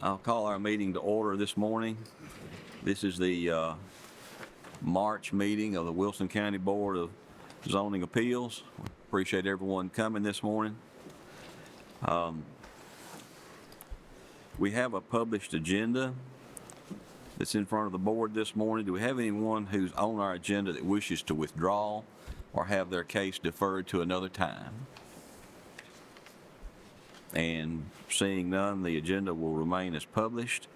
I'll call our meeting to order this morning. This is the March meeting of the Wilson County Board of Zoning Appeals. Appreciate everyone coming this morning. We have a published agenda that's in front of the board this morning. Do we have anyone who's on our agenda that wishes to withdraw or have their case deferred to another time? And seeing none, the agenda will remain as published.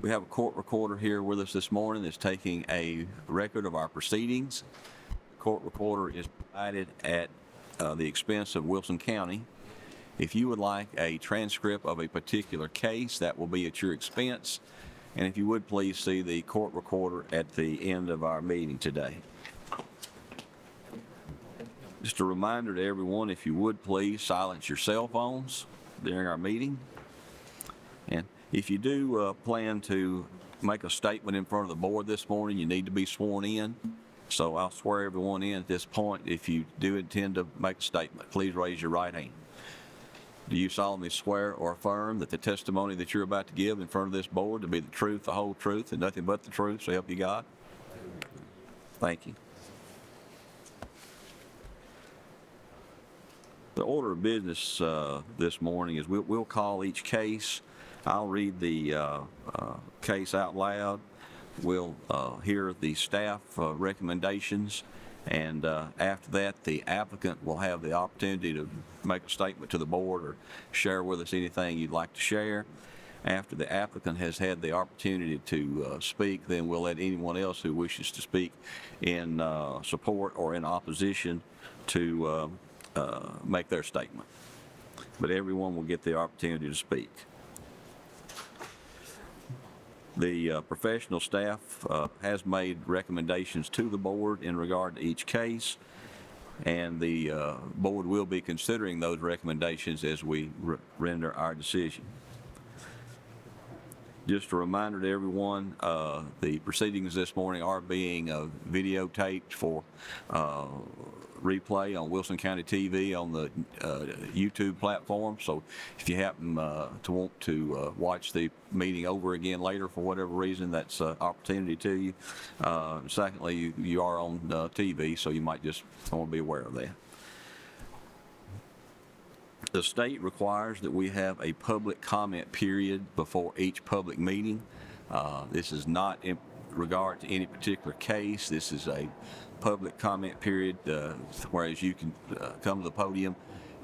We have a court recorder here with us this morning that's taking a record of our proceedings. The court recorder is provided at the expense of Wilson County. If you would like a transcript of a particular case, that will be at your expense. And if you would please see the court recorder at the end of our meeting today. Just a reminder to everyone, if you would please silence your cell phones during our meeting. And if you do plan to make a statement in front of the board this morning, you need to be sworn in. So I'll swear everyone in at this point. If you do intend to make a statement, please raise your right hand. Do you solemnly swear or affirm that the testimony that you're about to give in front of this board to be the truth, the whole truth, and nothing but the truth, so help you God? Thank you. The order of business this morning is we'll call each case. I'll read the case out loud. We'll hear the staff recommendations, and after that, the applicant will have the opportunity to make a statement to the board or share with us anything you'd like to share. After the applicant has had the opportunity to speak, then we'll let anyone else who wishes to speak in support or in opposition to make their statement. But everyone will get the opportunity to speak. The professional staff has made recommendations to the board in regard to each case, and the board will be considering those recommendations as we render our decision. Just a reminder to everyone, the proceedings this morning are being videotaped for replay on Wilson County TV on the YouTube platform. So if you happen to want to watch the meeting over again later for whatever reason, that's an opportunity to you. Secondly, you are on TV, so you might just want to be aware of that. The state requires that we have a public comment period before each public meeting. This is not in regard to any particular case. This is a public comment period, whereas you can come to the podium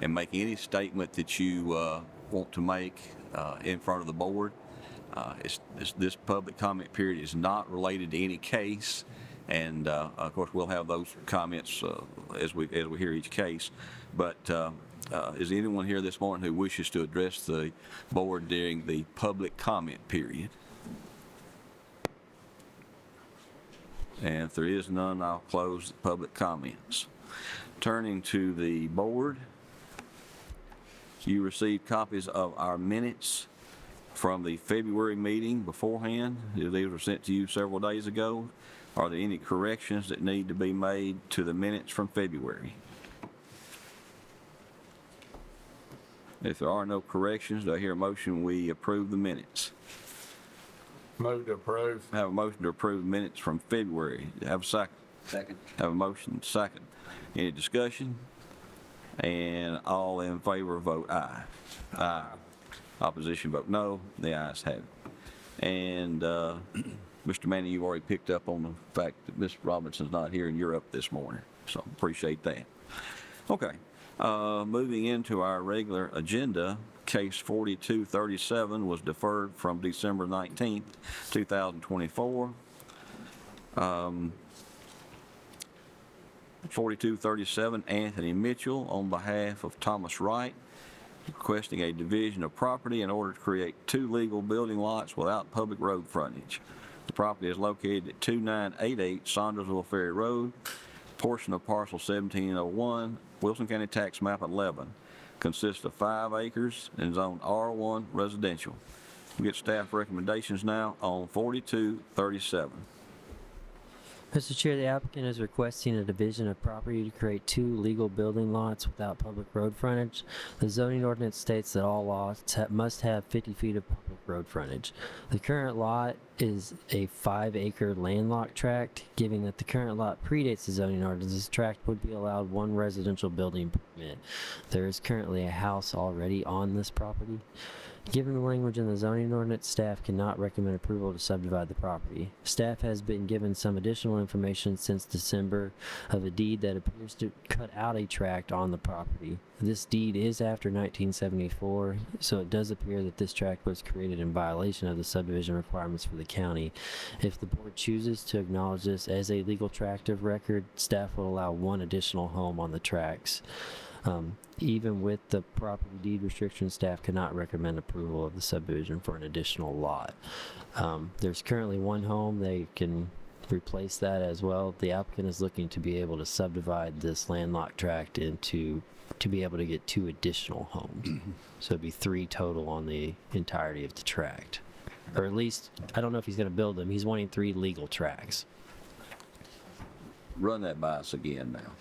and make any statement that you want to make in front of the board. This public comment period is not related to any case, and of course we'll have those comments as we hear each case. But is there anyone here this morning who wishes to address the board during the public comment period? And if there is none, I'll close the public comments. Turning to the board, you received copies of our minutes from the February meeting beforehand. These were sent to you several days ago. Are there any corrections that need to be made to the minutes from February? If there are no corrections, do I hear a motion we approve the minutes? Move to approve. Have a motion to approve minutes from February. Have a second? Second. Have a motion, second. Any discussion? And all in favor vote aye. Aye. Opposition vote no. The ayes have it. And Mr. Manning, you already picked up on the fact that Ms. Robinson's not here and you're up this morning. So appreciate that. Okay. Moving into our regular agenda, case 4237 was deferred from December 19th, 2024. 4237, Anthony Mitchell on behalf of Thomas Wright, requesting a division of property in order to create two legal building lots without public road frontage. The property is located at 2988 Saundersville Ferry Road, portion of parcel 1701, Wilson County Tax Map 11. Consists of 5 acres and zoned R1 residential. We get staff recommendations now on 4237. Mr. Chair, the applicant is requesting a division of property to create 2 legal building lots without public road frontage. The zoning ordinance states that all lots must have 50 feet of public road frontage. The current lot is a 5-acre landlocked tract. Given that the current lot predates the zoning ordinance, this tract would be allowed 1 residential building permit. There is currently a house already on this property. Given the language in the zoning ordinance, staff cannot recommend approval to subdivide the property. Staff has been given some additional information since December of a deed that appears to cut out a tract on the property. This deed is after 1974, so it does appear that this tract was created in violation of the subdivision requirements for the county. If the board chooses to acknowledge this as a legal tract of record, staff will allow 1 additional home on the tracts. Even with the property deed restriction, staff cannot recommend approval of the subdivision for an additional lot. There's currently 1 home. They can replace that as well. The applicant is looking to be able to subdivide this landlocked tract to be able to get 2 additional homes. So it'd be 3 total on the entirety of the tract. Or at least, I don't know if he's going to build them. He's wanting 3 legal tracts. Run that by us again now.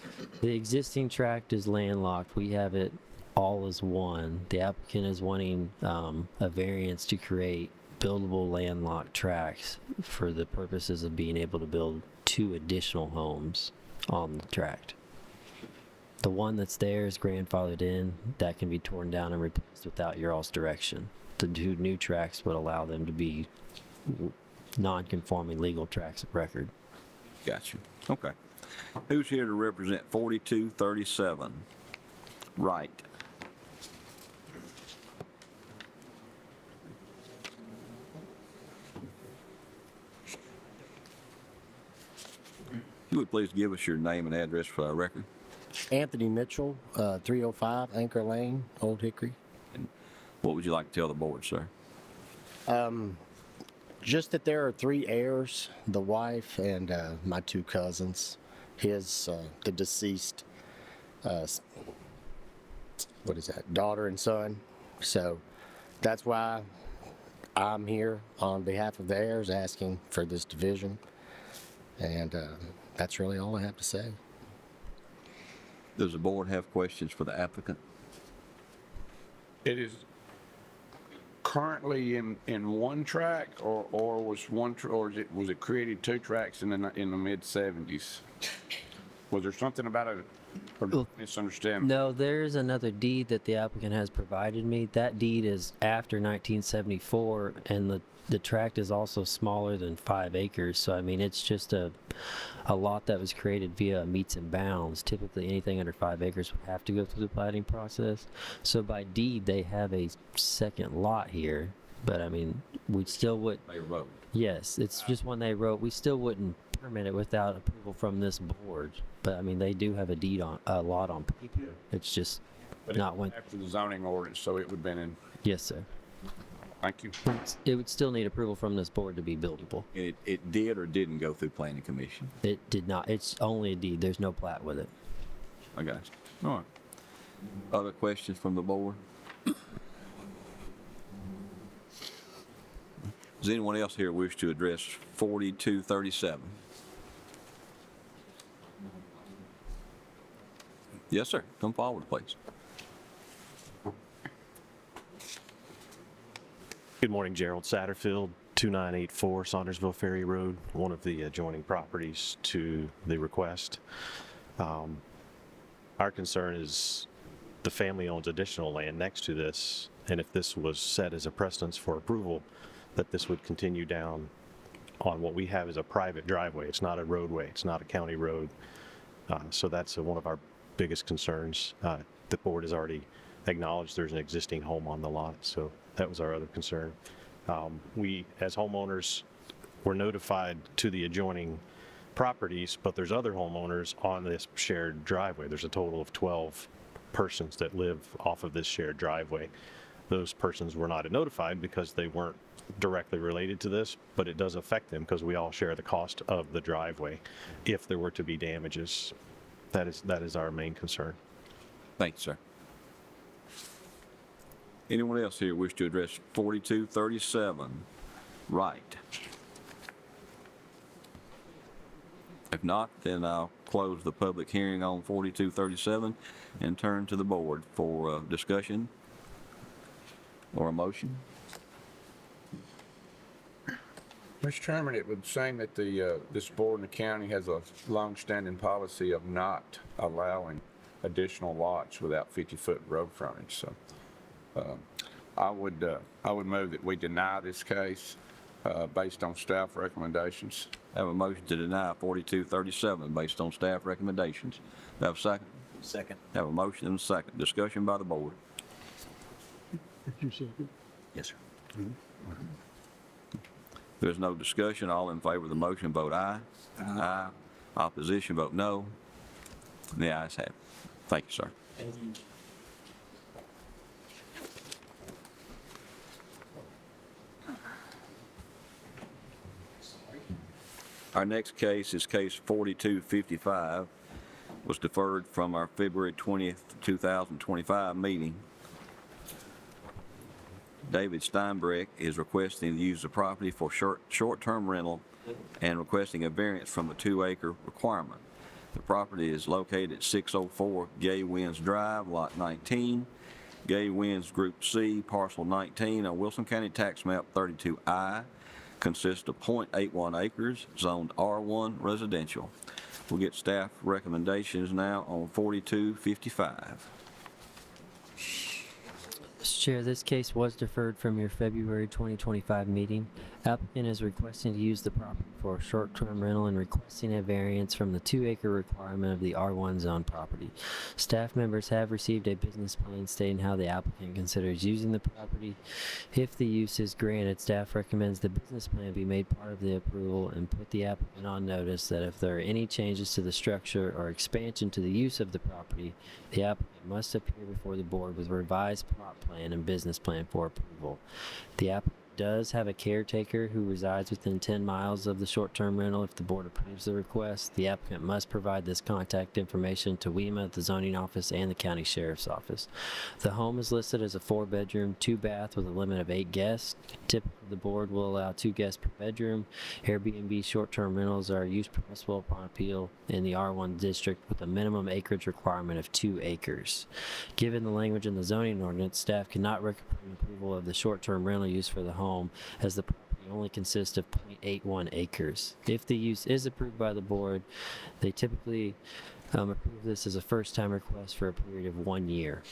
The existing tract is landlocked. We have it all as 1. The applicant is wanting a variance to create buildable landlocked tracts for the purposes of being able to build 2 additional homes on the tract. The one that's there is grandfathered in. That can be torn down and replaced without your all's direction. The 2 new tracts would allow them to be non-conforming legal tracts of record. Got you. Okay. Who's here to represent 4237? Right. You would please give us your name and address for our record? Anthony Mitchell, 305 Anchor Lane, Old Hickory. What would you like to tell the board, sir? Just that there are 3 heirs, the wife and my 2 cousins. The deceased, daughter and son. So that's why I'm here on behalf of the heirs asking for this division. And that's really all I have to say. Does the board have questions for the applicant? It is currently in 1 track, or was was it created 2 tracks in the mid-70s? Was there something about it, or misunderstanding? No, there's another deed that the applicant has provided me. That deed is after 1974, and the tract is also smaller than 5 acres. So, I mean, it's just a lot that was created via meets and bounds. Typically, anything under 5 acres would have to go through the platting process. So, by deed, they have a second lot here. But, I mean, we still would... They wrote. Yes, it's just one they wrote. We still wouldn't permit it without approval from this board. But, I mean, they do have a lot on paper. It's just But not one... after the zoning ordinance, so it would have been in. Yes, sir. Thank you. It would still need approval from this board to be buildable. And it did or didn't go through planning commission? It did not. It's only a deed. There's no plat with it. I got you. All right. Other questions from the board? Does anyone else here wish to address 4237? Yes, sir. Come forward, please. Good morning, Gerald Satterfield, 2984 Saundersville Ferry Road, one of the adjoining properties to the request. Our concern is the family owns additional land next to this, and if this was set as a precedence for approval, that this would continue down on what we have as a private driveway. It's not a roadway. It's not a county road. So that's one of our biggest concerns. The board has already acknowledged there's an existing home on the lot, so that was our other concern. We, as homeowners, were notified to the adjoining properties, but there's other homeowners on this shared driveway. There's a total of 12 persons that live off of this shared driveway. Those persons were not notified because they weren't directly related to this, but it does affect them because we all share the cost of the driveway if there were to be damages. That is our main concern. Thank you, sir. Anyone else here wish to address 4237? Right. If not, then I'll close the public hearing on 4237 and turn to the board for discussion or a motion. Mr. Chairman, it would seem that this board in the county has a long-standing policy of not allowing additional lots without 50-foot road frontage, so I would move that we deny this case based on staff recommendations. Have a motion to deny 4237 based on staff recommendations. Do I have a second? Second. Have a motion and a second. Discussion by the board. Yes, sir. If there's no discussion, all in favor of the motion vote aye. Aye. Opposition vote no. The ayes have it. Thank you, sir. Our next case is case 4255, was deferred from our February 20th, 2025 meeting. David Steinbreck is requesting to use the property for short-term rental and requesting a variance from the 2-acre requirement. The property is located at 604 Gay Winds Drive, Lot 19, Gay Winds Group C, Parcel 19 on Wilson County Tax Map 32I, consists of .81 acres, zoned R1 residential. We'll get staff recommendations now on 4255. Mr. Chair, this case was deferred from your February 2025 meeting. Applicant is requesting to use the property for a short-term rental and requesting a variance from the 2-acre requirement of the R1 zone property. Staff members have received a business plan stating how the applicant considers using the property. If the use is granted, staff recommends the business plan be made part of the approval and put the applicant on notice that if there are any changes to the structure or expansion to the use of the property, the applicant must appear before the board with a revised plot plan and business plan for approval. The applicant does have a caretaker who resides within 10 miles of the short-term rental. If the board approves the request, the applicant must provide this contact information to WEMA, the zoning office, and the county sheriff's office. The home is listed as a 4-bedroom, 2-bath with a limit of 8 guests. Typically, the board will allow 2 guests per bedroom. Airbnb short-term rentals are use permissible upon appeal in the R1 district with a minimum acreage requirement of 2 acres. Given the language in the zoning ordinance, staff cannot recommend approval of the short-term rental use for the home as the property only consists of .81 acres. If the use is approved by the board, they typically approve this as a first-time request for a period of 1 year.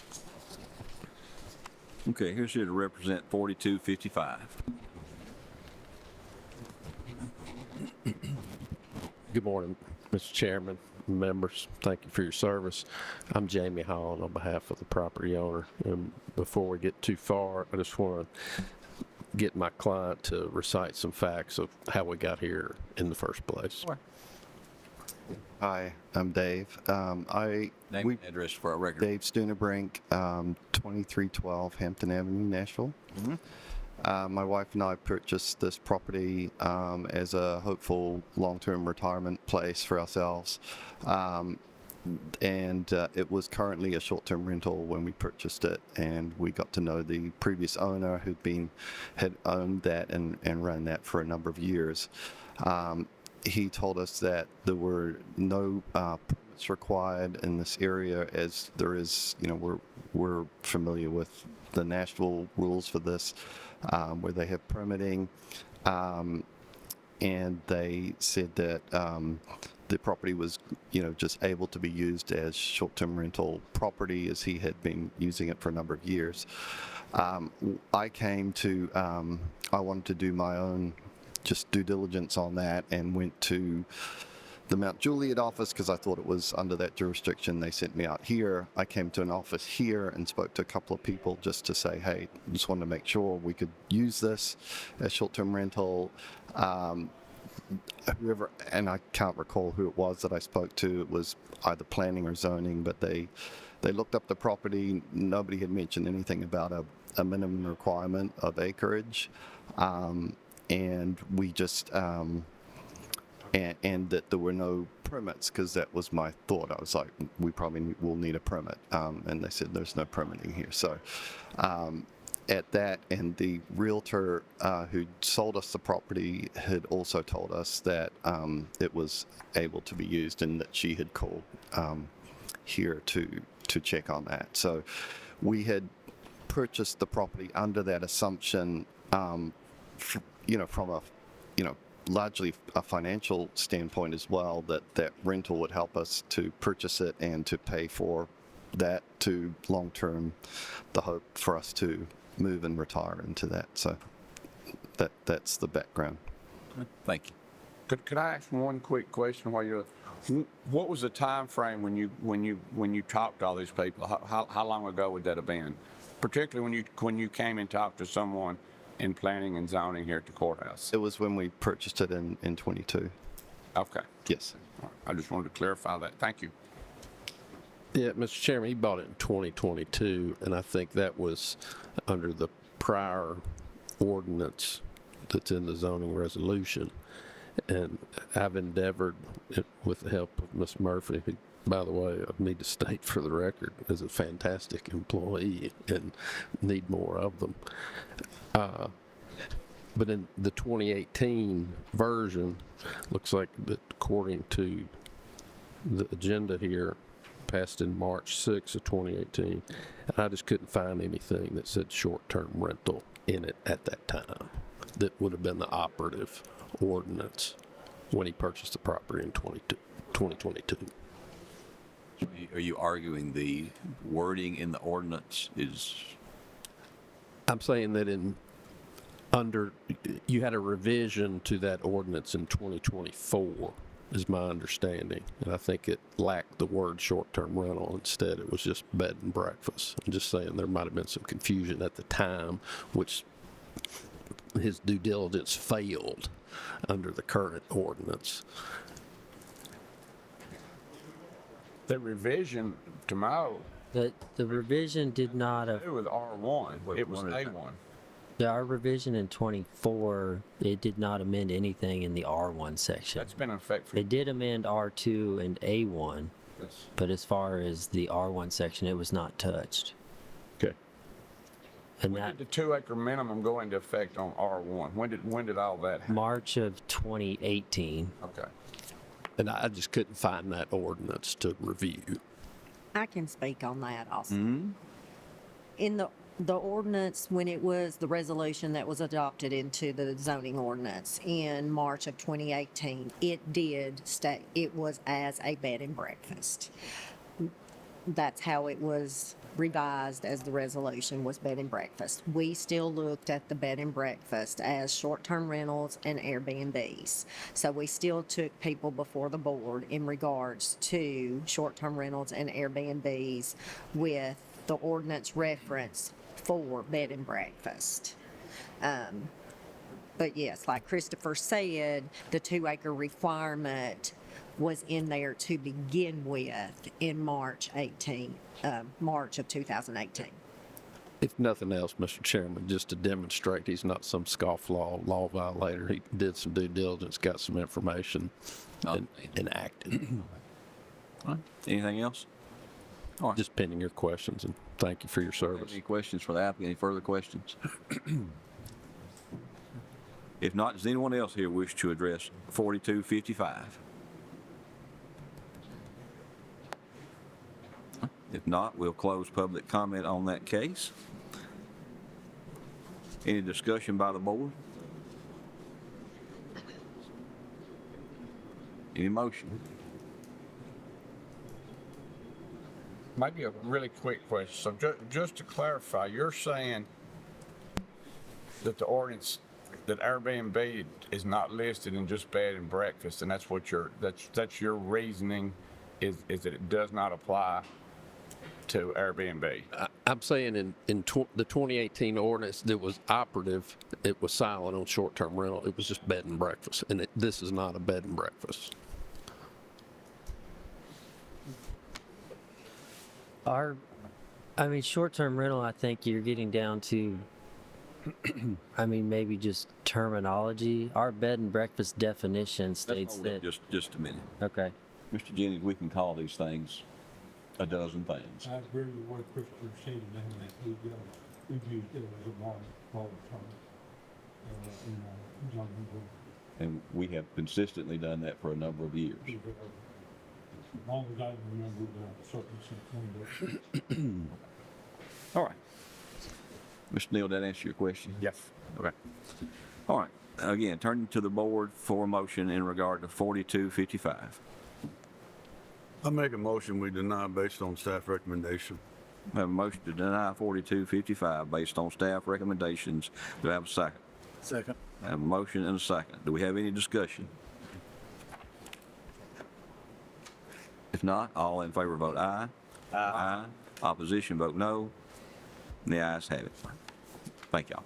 Okay, here's here to represent 4255. Good morning, Mr. Chairman, members. Thank you for your service. I'm Jamie Holland on behalf of the property owner. And before we get too far, I just want to get my client to recite some facts of how we got here in the first place. Hi, I'm Dave. Name and address for our record. Dave Stunebrink, 2312 Hampton Avenue, Nashville. My wife and I purchased this property as a hopeful long-term retirement place for ourselves. And it was currently a short-term rental when we purchased it, and we got to know the previous owner had owned that and ran that for a number of years. He told us that there were no permits required in this area, as there is, we're familiar with the Nashville rules for this, where they have permitting, and they said that the property was, just able to be used as short-term rental property, as he had been using it for a number of years. I wanted to do my own just due diligence on that and went to the Mount Juliet office because I thought it was under that jurisdiction. They sent me out here. I came to an office here and spoke to a couple of people just to say, hey, just wanted to make sure we could use this as short-term rental. Whoever, and I can't recall who it was that I spoke to. It was either planning or zoning, but they looked up the property. Nobody had mentioned anything about a minimum requirement of acreage. And we just, and that there were no permits, because that was my thought. I was like, we probably will need a permit. And they said there's no permitting here. So at that, and the realtor who sold us the property had also told us that it was able to be used and that she had called here to check on that. So we had purchased the property under that assumption, from a, largely a financial standpoint as well, that rental would help us to purchase it and to pay for that to long-term, the hope for us to move and retire into that. So that's the background. Thank you. Could I ask one quick question while you're, what was the time frame when you talked to all these people? How long ago would that have been? Particularly when you came and talked to someone in planning and zoning here at the courthouse. It was when we purchased it in 22. Okay. Yes. I just wanted to clarify that. Thank you. Yeah, Mr. Chairman, he bought it in 2022, and I think that was under the prior ordinance that's in the zoning resolution. And I've endeavored, with the help of Ms. Murphy, who, by the way, I need to state for the record, is a fantastic employee and need more of them. But in the 2018 version, looks like that according to the agenda here, passed in March 6 of 2018, and I just couldn't find anything that said short-term rental in it at that time. That would have been the operative ordinance when he purchased the property in 2022. Are you arguing the wording in the ordinance is, I'm saying that you had a revision to that ordinance in 2024, is my understanding. And I think it lacked the word short-term rental. Instead, it was just bed and breakfast. I'm just saying there might have been some confusion at the time, which his due diligence failed under the current ordinance. The revision to The revision did not, do with R1. It was A1. our revision in 24, it did not amend anything in the R1 section. That's been in effect for It did amend R2 and A1, years. but as far as the R1 section, it was not touched. Okay. And When that did the 2-acre minimum go into effect on R1? When did all that happen? March of 2018. Okay. And I just couldn't find that ordinance to review. I can speak on that also. In the ordinance, when it was the resolution that was adopted into the zoning ordinance in March of 2018, it did state it was as a bed and breakfast. That's how it was revised as the resolution was bed and breakfast. We still looked at the bed and breakfast as short-term rentals and Airbnbs. So we still took people before the board in regards to short-term rentals and Airbnbs with the ordinance reference for bed and breakfast. But yes, like Christopher said, the 2-acre requirement was in there to begin with in March of 2018. If nothing else, Mr. Chairman, just to demonstrate he's not some scofflaw law violator, he did some due diligence, got some information, and acted. all right, anything else? All right. Just pending your questions, and thank you for your service. Any questions for the applicant? Any further questions? If not, does anyone else here wish to address 4255? If not, we'll close public comment on that case. Any discussion by the board? Any motion? Maybe a really quick question. So just to clarify, you're saying that the ordinance, that Airbnb is not listed in just bed and breakfast, and that's what that's your reasoning is that it does not apply to Airbnb? I'm saying in the 2018 ordinance that was operative, it was silent on short-term rental. It was just bed and breakfast, and this is not a bed and breakfast. Short-term rental, I think you're getting down to, maybe just terminology. Our bed and breakfast definition states Let's hold it that. just a minute. Okay. Mr. Jennings, we can call these things a dozen things. I agree with what Christopher said, and then we go. We've used it as a mark all the time, in our zoning board. And we have consistently done that for a number of years. As long as I remember the circumstance. All right. Mr. Neal, did that answer your question? Yes. Okay. All right. Again, turning to the board for a motion in regard to 4255. I make a motion we deny based on staff recommendation. We have a motion to deny 4255 based on staff recommendations. Do I have a second? Second. I have a motion and a second. Do we have any discussion? If not, all in favor vote aye. Aye. Opposition vote no. And the ayes have it. Thank y'all.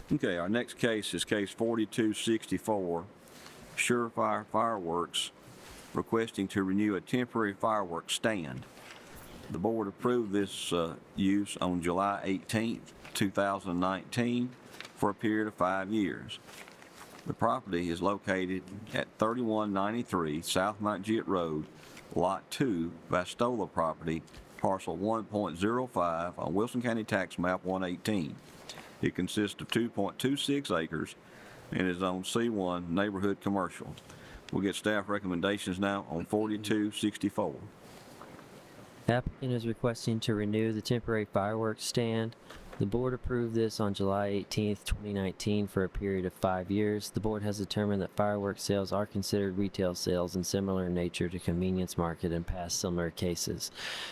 Okay, our next case is case 4264, Surefire Fireworks, requesting to renew a temporary fireworks stand. The board approved this use on July 18th, 2019, for a period of 5 years. The property is located at 3193 South Mount Jit Road, Lot 2, Vastola property, parcel 1.05 on Wilson County Tax Map 118. It consists of 2.26 acres and is on C1 Neighborhood Commercial. We'll get staff recommendations now on 4264. Applicant is requesting to renew the temporary fireworks stand. The board approved this on July 18th, 2019 for a period of 5 years. The board has determined that fireworks sales are considered retail sales and similar in nature to convenience market in past similar cases.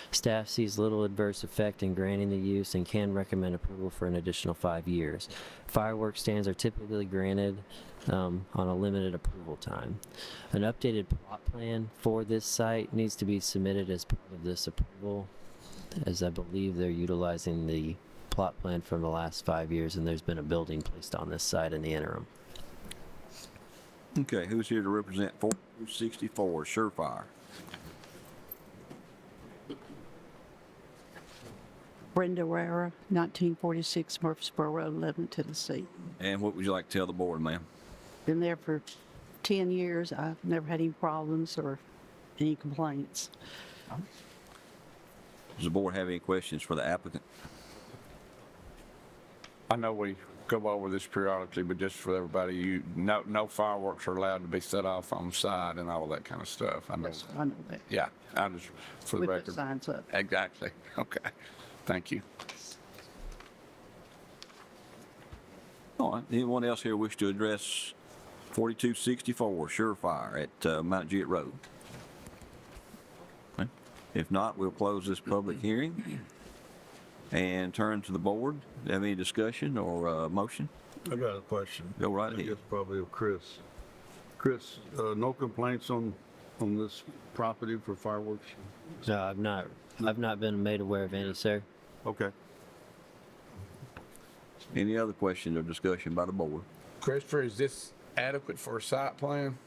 Staff sees little adverse effect in granting the use and can recommend approval for an additional 5 years. Fireworks stands are typically granted on a limited approval time. An updated plot plan for this site needs to be submitted as part of this approval, as I believe they're utilizing the plot plan from the last 5 years, and there's been a building placed on this site in the interim. Okay, who's here to represent 4264 Surefire? Brenda Rara, 1946 Murfreesboro Road, Lebanon, Tennessee. And what would you like to tell the board, ma'am? Been there for 10 years. I've never had any problems or any complaints. Does the board have any questions for the applicant? I know we go over this periodically, but just for everybody, no fireworks are allowed to be set off on site and all that kind of stuff. I know. Yes, I know that. Yeah, I just, for the With the record. signs up. Exactly. Okay. Thank you. All right, anyone else here wish to address 4264 Surefire at Mount Jit Road? Okay. If not, we'll close this public hearing and turn to the board. Do you have any discussion or motion? I got a question. Go right I ahead. guess probably of Chris. Chris, no complaints on this property for fireworks? No, I've not been made aware of any, sir. Okay. Any other questions or discussion by the board? Christopher, is this adequate for a site plan?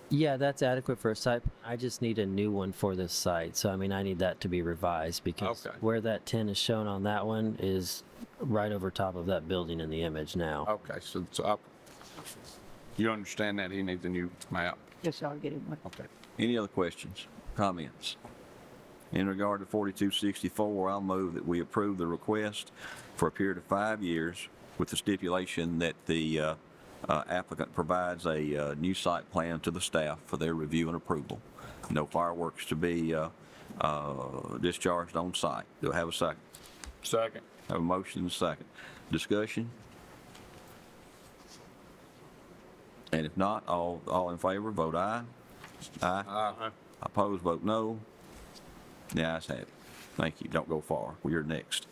Yeah, that's adequate for a site. I just need a new one for this site. So, I mean, I need that to be revised because Okay. where that 10 is shown on that one is right over top of that building in the image now. Okay, you understand that he needs a new map? Yes, I'll get it. Okay. Any other questions, comments? In regard to 4264, I'll move that we approve the request for a period of 5 years with the stipulation that the applicant provides a new site plan to the staff for their review and approval. No fireworks to be discharged on site. Do I have a second? Second. Have a motion and a second. Discussion? And if not, all in favor, vote aye. Aye. Aye. Opposed, vote no. The ayes have it. Thank you. Don't go far. You're next.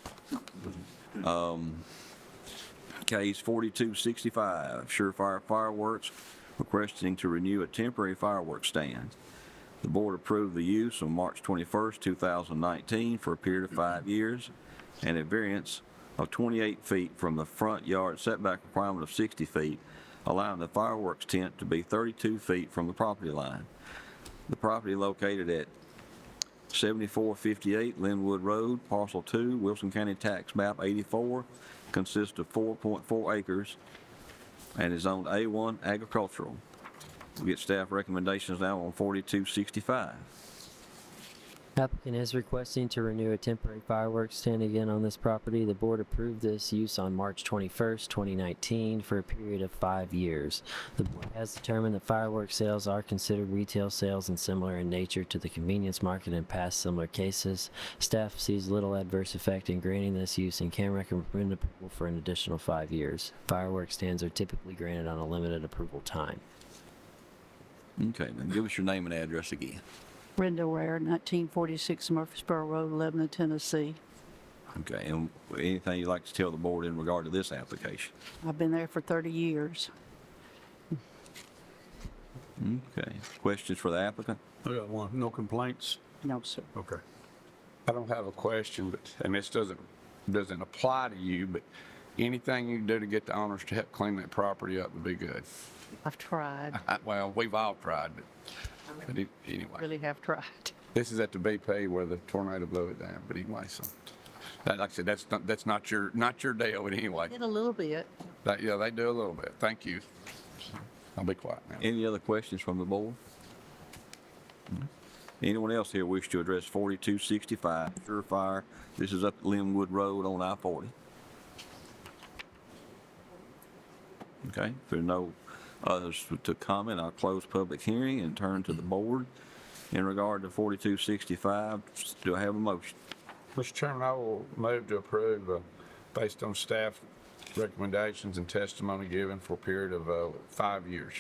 Case 4265, Surefire Fireworks, requesting to renew a temporary fireworks stand. The board approved the use on March 21st, 2019 for a period of 5 years and a variance of 28 feet from the front yard setback requirement of 60 feet, allowing the fireworks tent to be 32 feet from the property line. The property located at 7458 Linwood Road, Parcel 2, Wilson County Tax Map 84, consists of 4.4 acres and is zoned A1 agricultural. We get staff recommendations now on 4265. Applicant is requesting to renew a temporary fireworks stand again on this property. The board approved this use on March 21st, 2019 for a period of 5 years. The board has determined that fireworks sales are considered retail sales and similar in nature to the convenience market in past similar cases. Staff sees little adverse effect in granting this use and can recommend approval for an additional 5 years. Fireworks stands are typically granted on a limited approval time. Okay, then give us your name and address again. Brenda Ware, 1946 Murfreesboro Road, Lebanon, Tennessee. Okay, and anything you'd like to tell the board in regard to this application? I've been there for 30 years. Okay, questions for the applicant? I got one. No complaints? No, sir. Okay. I don't have a question, but, and this doesn't apply to you, but anything you can do to get the owners to help clean that property up would be good. I've tried, Well, we've all tried, but anyway. really have tried. This is at the BP where the tornado blew it down, but anyway, so. Like I said, that's not your deal, but anyway. Did a little bit. Yeah, they do a little bit. Thank you. I'll be quiet now. Any other questions from the board? Anyone else here wish to address 4265 Surefire? This is up at Linwood Road on I-40. Okay, if there are no others to comment, I'll close public hearing and turn to the board. In regard to 4265, do I have a motion? Mr. Chairman, I will move to approve based on staff recommendations and testimony given for a period of 5 years.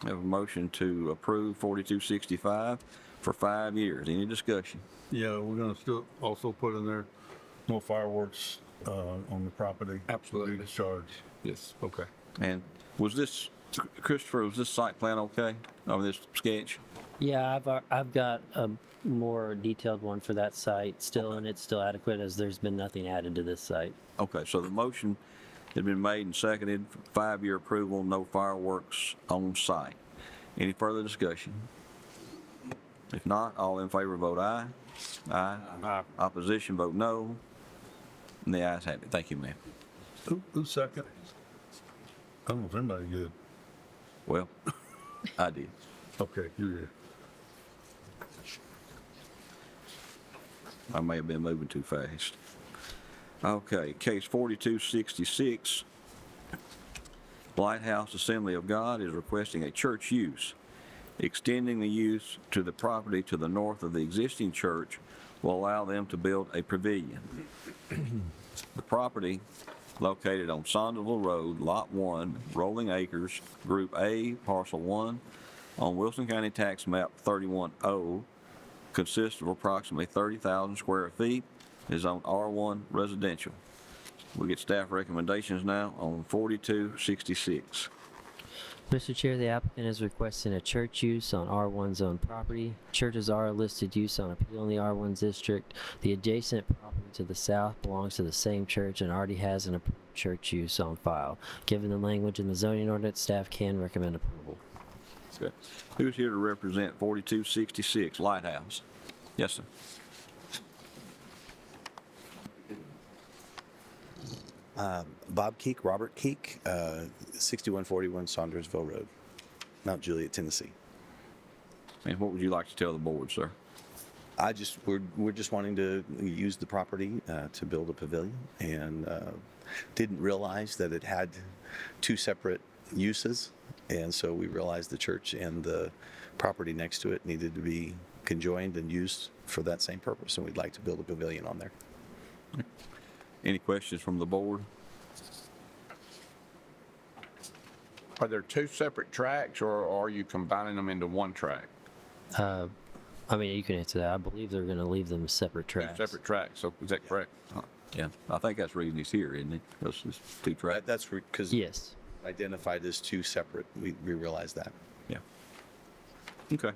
I have a motion to approve 4265 for 5 years. Any discussion? Yeah, we're gonna still also put in there no fireworks on the property. Absolutely. Discharge. Yes, okay. And was this, Christopher, was this site plan okay on this sketch? Yeah, I've got a more detailed one for that site still, and it's still adequate as there's been nothing added to this site. Okay, so the motion has been made and seconded, 5-year approval, no fireworks on site. Any further discussion? If not, all in favor vote aye. Aye. Aye. Opposition vote no. And the ayes have it. Thank you, ma'am. Who's second? I don't know if anybody did. Well, I did. Okay, you did. I may have been moving too fast. Okay, case 4266. Lighthouse Assembly of God is requesting a church use. Extending the use to the property to the north of the existing church will allow them to build a pavilion. The property located on Sonderville Road, Lot 1, Rolling Acres, Group A, Parcel 1, on Wilson County Tax Map 31-0, consists of approximately 30,000 square feet, is on R1 residential. We get staff recommendations now on 4266. Mr. Chair, the applicant is requesting a church use on R1 zone property. Churches are a listed use on appeal in the R1 district. The adjacent property to the south belongs to the same church and already has an approved church use on file. Given the language in the zoning ordinance, staff can recommend approval. Okay. Who's here to represent 4266 Lighthouse? Yes, sir. Bob Keek, Robert Keek, 6141 Saundersville Road, Mount Juliet, Tennessee. And what would you like to tell the board, sir? We're just wanting to use the property to build a pavilion, and didn't realize that it had two separate uses, and so we realized the church and the property next to it needed to be conjoined and used for that same purpose, and we'd like to build a pavilion on there. Any questions from the board? Are there two separate tracks or are you combining them into one track? I mean, you can answer that. I believe they're going to leave them separate Two tracks. separate tracks, so is that correct? Yeah, I think that's the reason he's here, isn't it? That's just two tracks. That's because Yes. identified as two separate, we realized that. Yeah. Okay.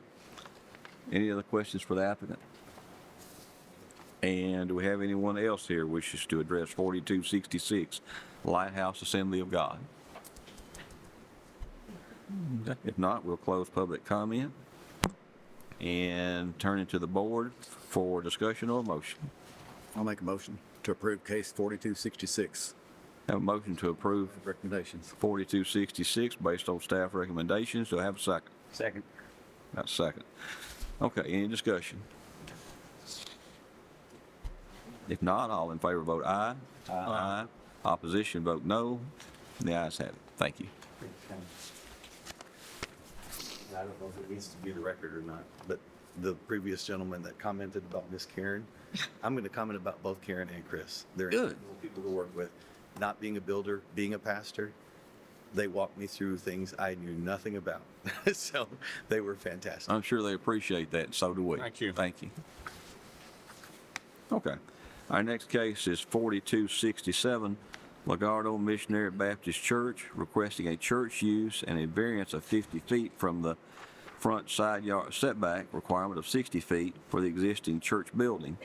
Any other questions for the applicant? And do we have anyone else here wishes to address 4266 Lighthouse Assembly of God? Okay. If not, we'll close public comment and turn it to the board for discussion or motion? I'll make a motion to approve case 4266. Have a motion to approve Recommendations. 4266 based on staff recommendations. Do I have a second? Second. That's second. Okay, any discussion? If not, all in favor vote aye. Aye. Opposition vote no. The ayes have it. Thank you. I don't know if it needs to be the record or not, but the previous gentleman that commented about Miss Karen, I'm going to comment about both Karen and Chris. They're Good. incredible people to work with. Not being a builder, being a pastor, they walked me through things I knew nothing about. So they were fantastic. I'm sure they appreciate that, and so do we. Thank you. Thank you. Okay. Our next case is 4267, Lagardo Missionary Baptist Church, requesting a church use and a variance of 50 feet from the front side yard setback requirement of 60 feet for the existing church building.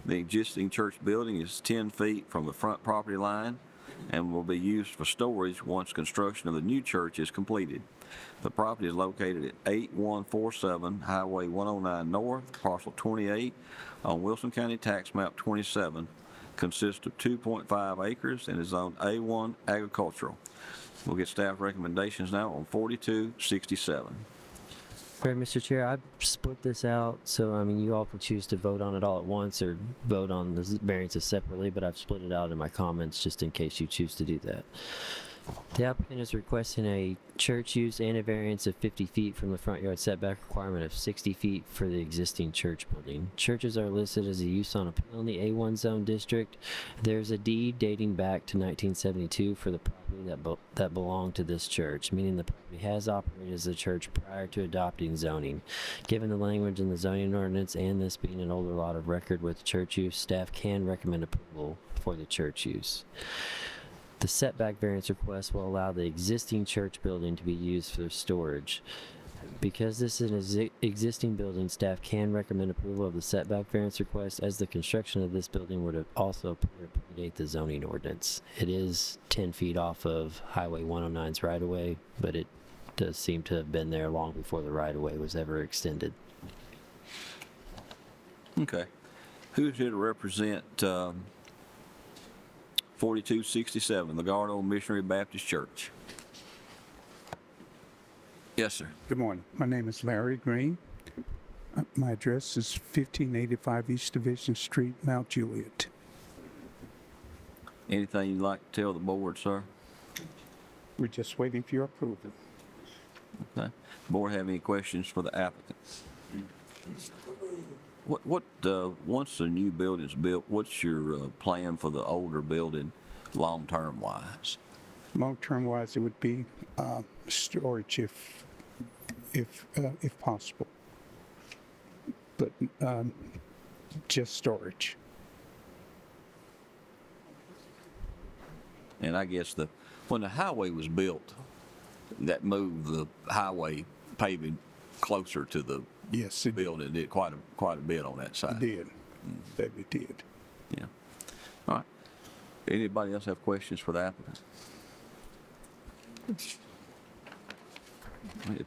The existing church building is 10 feet from the front property line and will be used for storage once construction of the new church is completed. The property is located at 8147 Highway 109 North, parcel 28, on Wilson County Tax Map 27, consists of 2.5 acres and is zoned A1 agricultural. We'll get staff recommendations now on 4267. Right, Mr. Chair, I've split this out, so I mean, you all can choose to vote on it all at once or vote on the variances separately, but I've split it out in my comments just in case you choose to do that. The applicant is requesting a church use and a variance of 50 feet from the front yard setback requirement of 60 feet for the existing church building. Churches are listed as a use on appeal in the A1 zone district. There's a deed dating back to 1972 for the property that belonged to this church, meaning the property has operated as a church prior to adopting zoning. Given the language in the zoning ordinance and this being an older lot of record with church use, staff can recommend approval for the church use. The setback variance request will allow the existing church building to be used for storage. Because this is an existing building, staff can recommend approval of the setback variance request, as the construction of this building would have also predate the zoning ordinance. It is 10 feet off of Highway 109's right-of-way, but it does seem to have been there long before the right-of-way was ever extended. Okay. Who's here to represent 4267, Lagardo Missionary Baptist Church? Yes, sir. Good morning. My name is Larry Green. My address is 1585 East Division Street, Mount Juliet. Anything you'd like to tell the board, sir? We're just waiting for your approval. Okay. Board have any questions for the applicant? Once the new building's built, what's your plan for the older building, long-term wise? Long-term wise, it would be storage if possible, but just storage. And I guess when the highway was built, that moved the highway paving closer to the Yes, it building. It did quite a bit on that side. did. That it did. Yeah. All right. Anybody else have questions for the applicant? If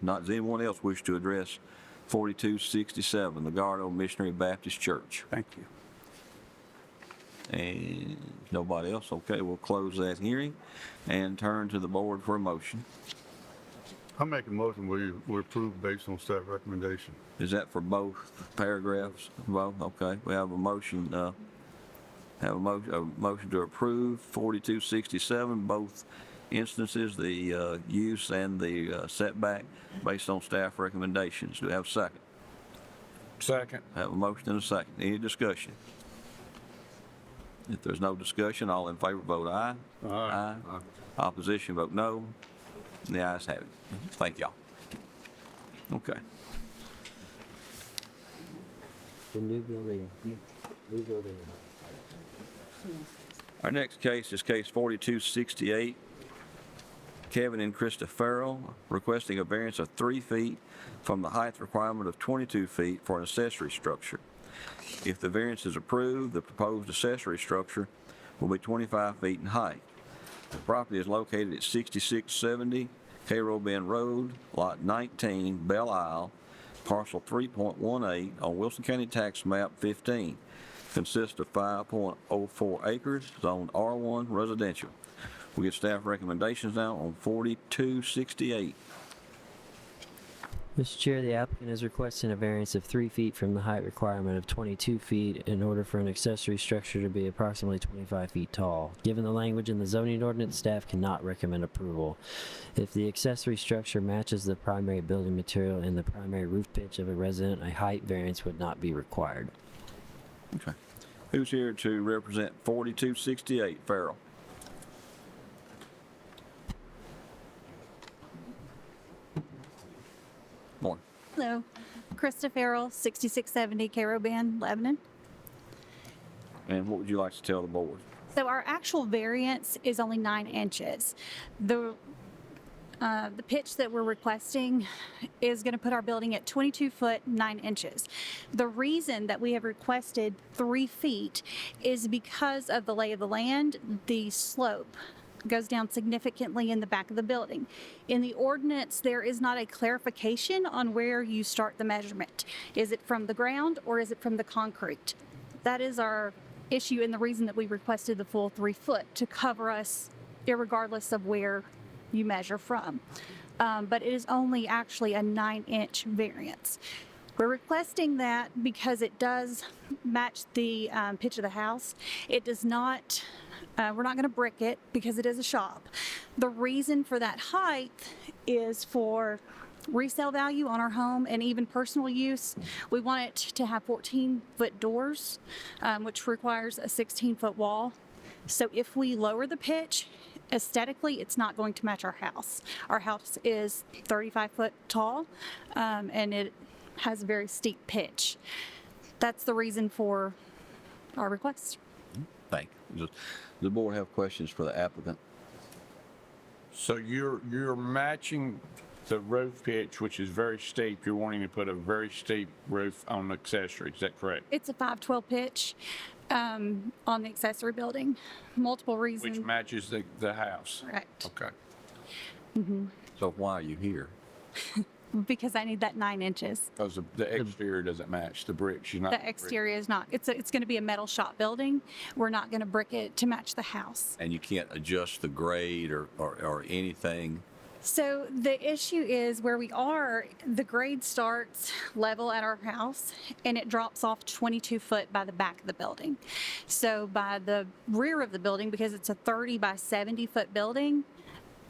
not, does anyone else wish to address 4267, the Lagardo Missionary Baptist Church? Thank you. And nobody else? Okay, we'll close that hearing and turn to the board for a motion. I make a motion we approve based on staff recommendation. Is that for both paragraphs? Both? Okay. We have a motion, motion to approve 4267, both instances, the use and the setback based on staff recommendations. Do we have a second? Second. Have a motion and a second. Any discussion? If there's no discussion, all in favor vote aye. Aye. Opposition vote no. The ayes have it. Thank y'all. Okay. The new building. Our next case is case 4268. Kevin and Krista Farrell requesting a variance of 3 feet from the height requirement of 22 feet for an accessory structure. If the variance is approved, the proposed accessory structure will be 25 feet in height. The property is located at 6670 Cairo Bend Road, Lot 19, Belle Isle, parcel 3.18 on Wilson County Tax Map 15. Consists of 5.04 acres, zoned R1 residential. We get staff recommendations now on 4268. Mr. Chair, the applicant is requesting a variance of 3 feet from the height requirement of 22 feet in order for an accessory structure to be approximately 25 feet tall. Given the language in the zoning ordinance, staff cannot recommend approval. If the accessory structure matches the primary building material and the primary roof pitch of a resident, a height variance would not be required. Okay. Who's here to represent 4268 Farrell? Morning. Hello, Krista Farrell, 6670 Cairo Bend, Lebanon. And what would you like to tell the board? So our actual variance is only 9 inches. The pitch that we're requesting is going to put our building at 22 foot 9 inches. The reason that we have requested 3 feet is because of the lay of the land. The slope goes down significantly in the back of the building. In the ordinance, there is not a clarification on where you start the measurement. Is it from the ground or is it from the concrete? That is our issue and the reason that we requested the full 3 foot to cover us irregardless of where you measure from. But it is only actually a 9-inch variance. We're requesting that because it does match the pitch of the house. It does not, we're not going to brick it because it is a shop. The reason for that height is for resale value on our home and even personal use. We want it to have 14-foot doors, which requires a 16-foot wall. So if we lower the pitch, aesthetically, it's not going to match our house. Our house is 35 foot tall, and it has a very steep pitch. That's the reason for our request. Thank you. Does the board have questions for the applicant? So you're matching the roof pitch, which is very steep. You're wanting to put a very steep roof on the accessory. Is that correct? It's a 512 pitch on the accessory building. Multiple reasons. Which matches the house. Correct. Okay. So why are you here? Because I need that 9 inches. Because the exterior doesn't match the bricks. You're not. The exterior is not. It's going to be a metal shop building. We're not going to brick it to match the house. And you can't adjust the grade or anything? So the issue is where we are, the grade starts level at our house and it drops off 22 foot by the back of the building. So by the rear of the building, because it's a 30 by 70 foot building,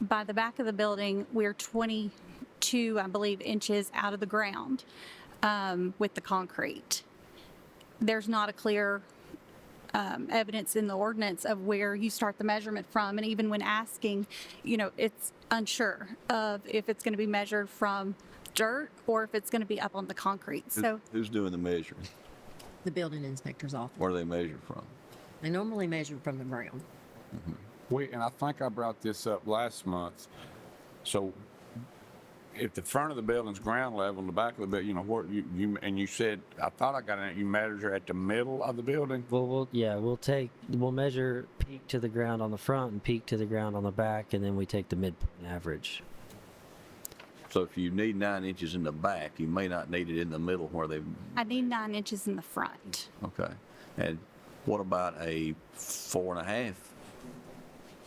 by the back of the building, we're 22, I believe, inches out of the ground with the concrete. There's not a clear evidence in the ordinance of where you start the measurement from. And even when asking, it's unsure of if it's going to be measured from dirt or if it's going to be up on the concrete. So Who's doing the measuring? The building inspector's office. Where do they measure from? They normally measure from the ground. And I think I brought this up last month. So if the front of the building's ground level, the back of the building, what you said, I thought I got it, you measure at the middle of the building? Well, we'll measure peak to the ground on the front and peak to the ground on the back, and then we take the midpoint average. So if you need 9 inches in the back, you may not need it in the middle where they. I need 9 inches in the front. Okay. And what about a 4.5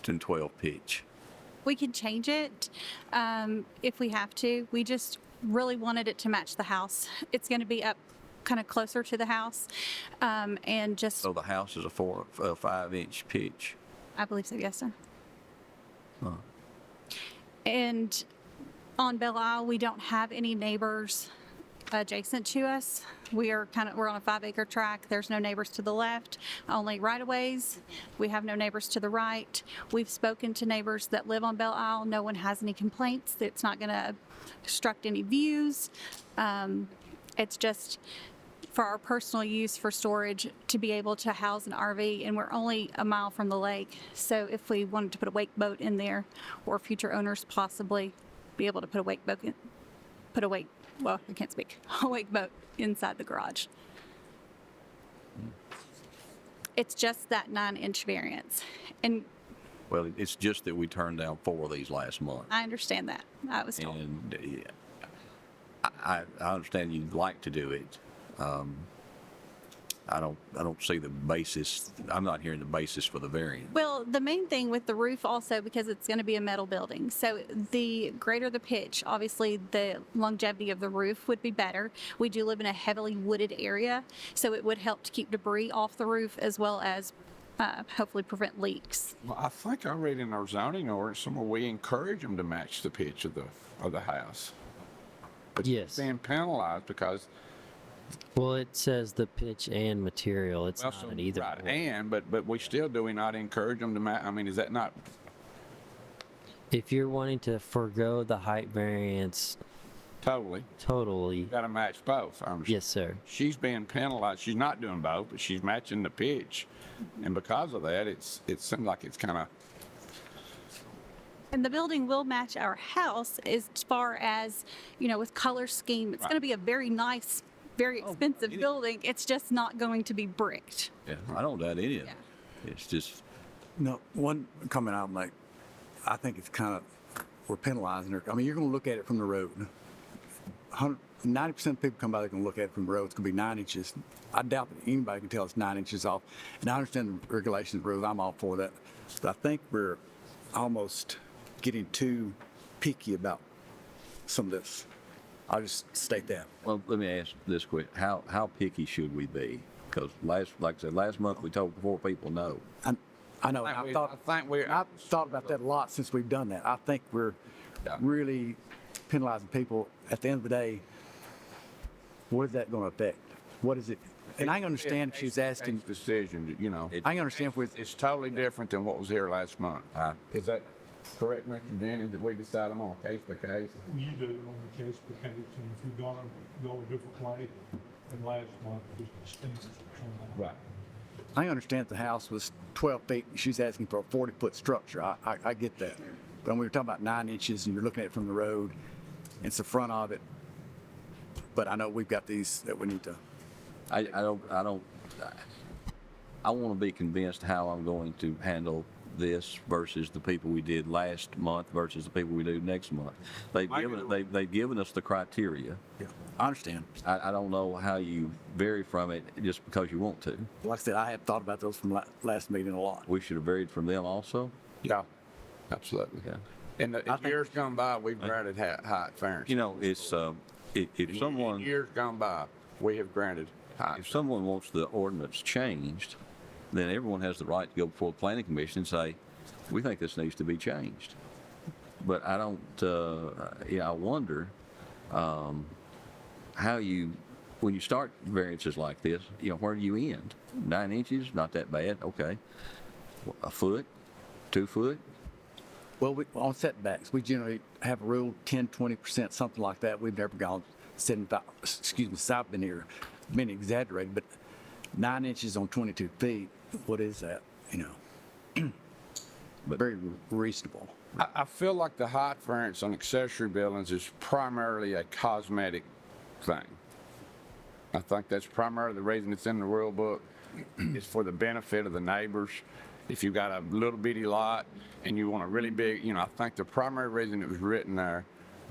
to 12 pitch? We can change it if we have to. We just really wanted it to match the house. It's going to be up kind of closer to the house and just. So the house is a 5-inch pitch? I believe so, yes, sir. Huh. And on Belle Isle, we don't have any neighbors adjacent to us. We're on a 5-acre tract. There's no neighbors to the left, only right-of-ways. We have no neighbors to the right. We've spoken to neighbors that live on Belle Isle. No one has any complaints. It's not going to obstruct any views. It's just for our personal use for storage to be able to house an RV, and we're only a mile from the lake. So if we wanted to put a wake boat in there, or future owners possibly be able to put a wake boat in, I can't speak, a wake boat inside the garage. It's just that 9-inch variance. And Well, it's just that we turned down 4 of these last month. I understand that. I was told. And I understand you'd like to do it. I don't see the basis, I'm not hearing the basis for the variance. Well, the main thing with the roof also, because it's going to be a metal building, so the greater the pitch, obviously the longevity of the roof would be better. We do live in a heavily wooded area, so it would help to keep debris off the roof as well as hopefully prevent leaks. Well, I think I read in our zoning ordinance somewhere we encourage them to match the pitch of the house. But Yes. being penalized because Well, it says the pitch and material. It's well, not so, an either right, or. and but we still do we not encourage them to match? I mean, is that not If you're wanting to forego the height variance totally? totally, Got to match both. I understand. yes, sir. She's being penalized. She's not doing both, but she's matching the pitch, and because of that, it seems like it's kind of. And the building will match our house as far as, with color scheme. It's Right. going to be a very nice, very expensive building. It's just not going to be bricked. Yeah, I don't doubt any of it. It's just, No, one comment I'll make, I think it's kind of, we're penalizing her. I mean, you're going to look at it from the road. 90% of people come by, they're going to look at it from the road. It's going to be 9 inches. I doubt that anybody can tell it's 9 inches off. And I understand the regulations, rules. I'm all for that. But I think we're almost getting too picky about some of this. I'll just state that. well, let me ask this quick. How picky should we be? Because like I said, last month we told 4 people no. I know. I I've think thought, I've thought about that a lot since we've done that. I think we're really penalizing people. At the end of the day, what is that going to affect? What is it? And I understand if she's asking. Decision, I understand if it's totally different than what was here last month. Is that correct, Mr. Jennings, that we decide them on a case by case? You do it on the case by case, and if you're gonna go a different way than last month, just distinguish between that. Right. I understand the house was 12 feet. She's asking for a 40-foot structure. I get that. But when we were talking about 9 inches and you're looking at it from the road, it's the front of it. But I know we've got these that we need to. I want to be convinced how I'm going to handle this versus the people we did last month versus the people we do next month. They've given us the criteria. Yeah, I understand. I don't know how you vary from it just because you want to. Like I said, I have thought about those from last meeting a lot. We should have varied from them also. Yeah, absolutely. Yeah. In the years gone by, we've granted height variance. It's if someone Years gone by, we have granted height. if someone wants the ordinance changed, then everyone has the right to go before the planning commission and say, we think this needs to be changed. But I don't, I wonder how you, when you start variances like this, where do you end? 9 inches, not that bad, okay. A foot, 2 foot? Well, on setbacks, we generally have a rule 10, 20%, something like that. We've never gone 75, I've been here, been exaggerated, but 9 inches on 22 feet, what is that? But very reasonable. I feel like the height variance on accessory buildings is primarily a cosmetic thing. I think that's primarily the reason it's in the rule book is for the benefit of the neighbors. If you've got a little bitty lot and you want a really big, I think the primary reason it was written there,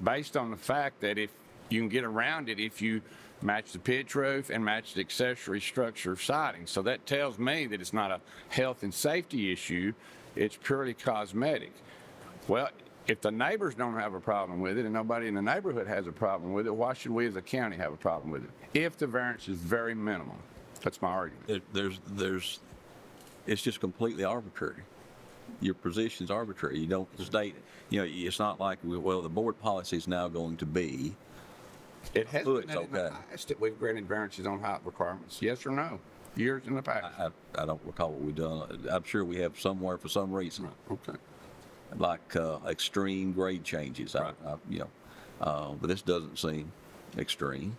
based on the fact that if you can get around it if you match the pitch roof and match the accessory structure siding. So that tells me that it's not a health and safety issue, it's purely cosmetic. Well, if the neighbors don't have a problem with it and nobody in the neighborhood has a problem with it, why should we as a county have a problem with it? If the variance is very minimal. That's my argument. It's just completely arbitrary. Your position's arbitrary. You don't state, it's not like, the board policy is now going to be. It has Foot's been in the okay. past that we've granted variances on height requirements. Yes or no? Years in the past. I don't recall what we've done. I'm sure we have somewhere for some reason. Okay. Like extreme grade changes. Right. But this doesn't seem extreme.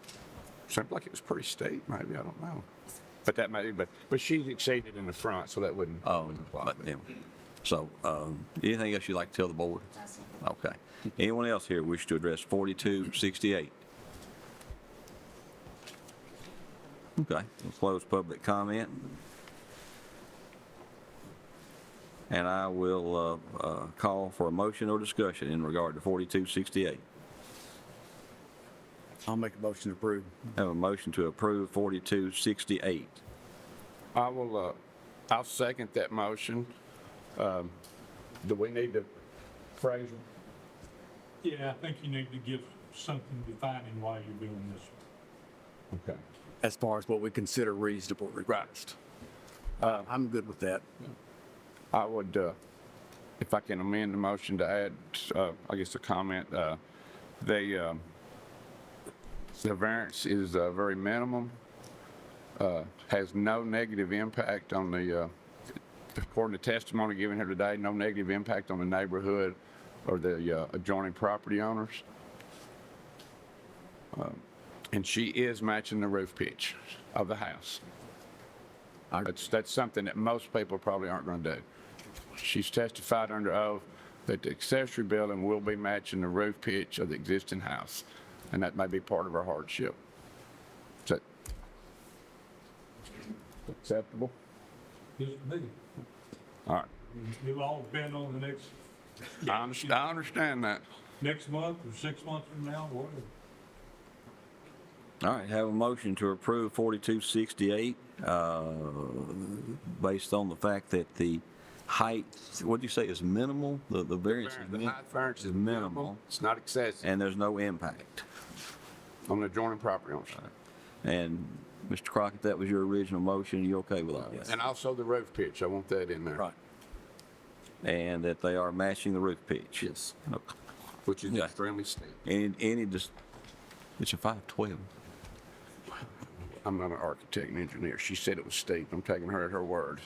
Seemed like it was pretty steep, maybe, I don't know. But that may, but she's exceeded in the front, so that wouldn't apply. But anyway. So, anything else you'd like to tell the board? Okay. Anyone else here wish to address 4268? Okay, we'll close public comment. And I will call for a motion or discussion in regard to 4268. I'll make a motion to approve. Have a motion to approve 4268. I'll second that motion. Do we need to phrase? Yeah, I think you need to give something defining why you're doing this. Okay. As far as what we consider reasonable request. I'm good with that. I would, if I can amend the motion to add, I guess a comment, the variance is very minimum, has no negative impact on the, according to testimony given here today, no negative impact on the neighborhood or the adjoining property owners. And she is matching the roof pitch of the house. That's something that most people probably aren't going to do. She's testified under oath that the accessory building will be matching the roof pitch of the existing house, and that may be part of her hardship. Is that acceptable? Yes, me. All right. It'll all depend on the next. I understand that. Next month or 6 months from now, whatever. All right, have a motion to approve 4268, based on the fact that the height, what'd you say, is minimal? The variance is The minimal? height variance is minimal. minimal. It's not excessive And there's no impact. on the adjoining property owners. And Mr. Crockett, that was your original motion, you okay with all that? And also the roof pitch, I want that in there. Right. And that they are matching the roof pitch? Yes. Okay. Which is Yeah. extremely steep. It's a 512. I'm not an architect and engineer. She said it was steep. I'm taking her at her word.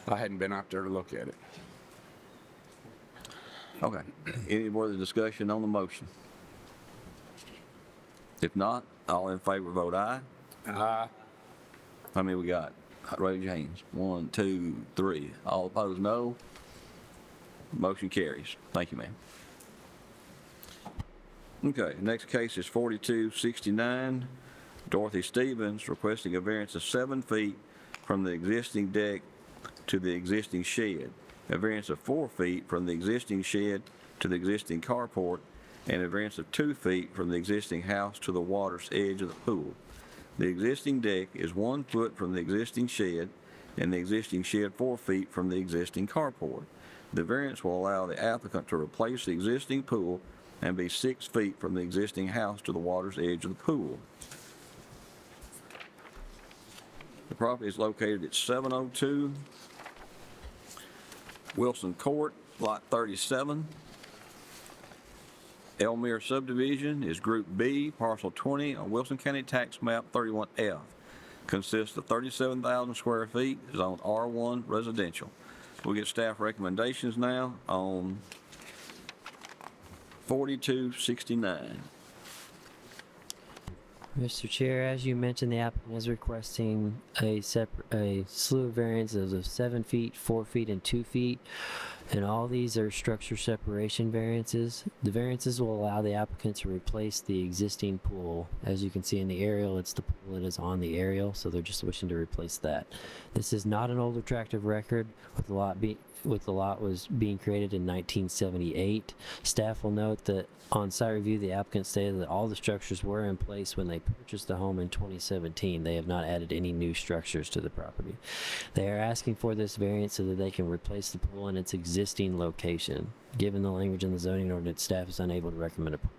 I hadn't been out there to look at it. Okay. Any further discussion on the motion? If not, all in favor vote aye. Aye. How many we got? Raise your hands. 1, 2, 3. All opposed, no. Motion carries. Thank you, ma'am. Okay, next case is 4269. Dorothy Stevens requesting a variance of 7 feet from the existing deck to the existing shed, a variance of 4 feet from the existing shed to the existing carport, and a variance of 2 feet from the existing house to the water's edge of the pool. The existing deck is 1 foot from the existing shed, and the existing shed 4 feet from the existing carport. The variance will allow the applicant to replace the existing pool and be 6 feet from the existing house to the water's edge of the pool. The property is located at 702 Wilson Court, Lot 37. Elmere subdivision is Group B, Parcel 20 on Wilson County Tax Map 31F. Consists of 37,000 square feet, is on R1 residential. We'll get staff recommendations now on 4269. Mr. Chair, as you mentioned, the applicant is requesting a slew of variances of 7 feet, 4 feet, and 2 feet. And all these are structure separation variances. The variances will allow the applicant to replace the existing pool. As you can see in the aerial, it's the pool that is on the aerial, so they're just wishing to replace that. This is not an old attractive record, with the lot was being created in 1978. Staff will note that on site review, the applicant stated that all the structures were in place when they purchased the home in 2017. They have not added any new structures to the property. They are asking for this variance so that they can replace the pool in its existing location. Given the language in the zoning ordinance, staff is unable to recommend approval.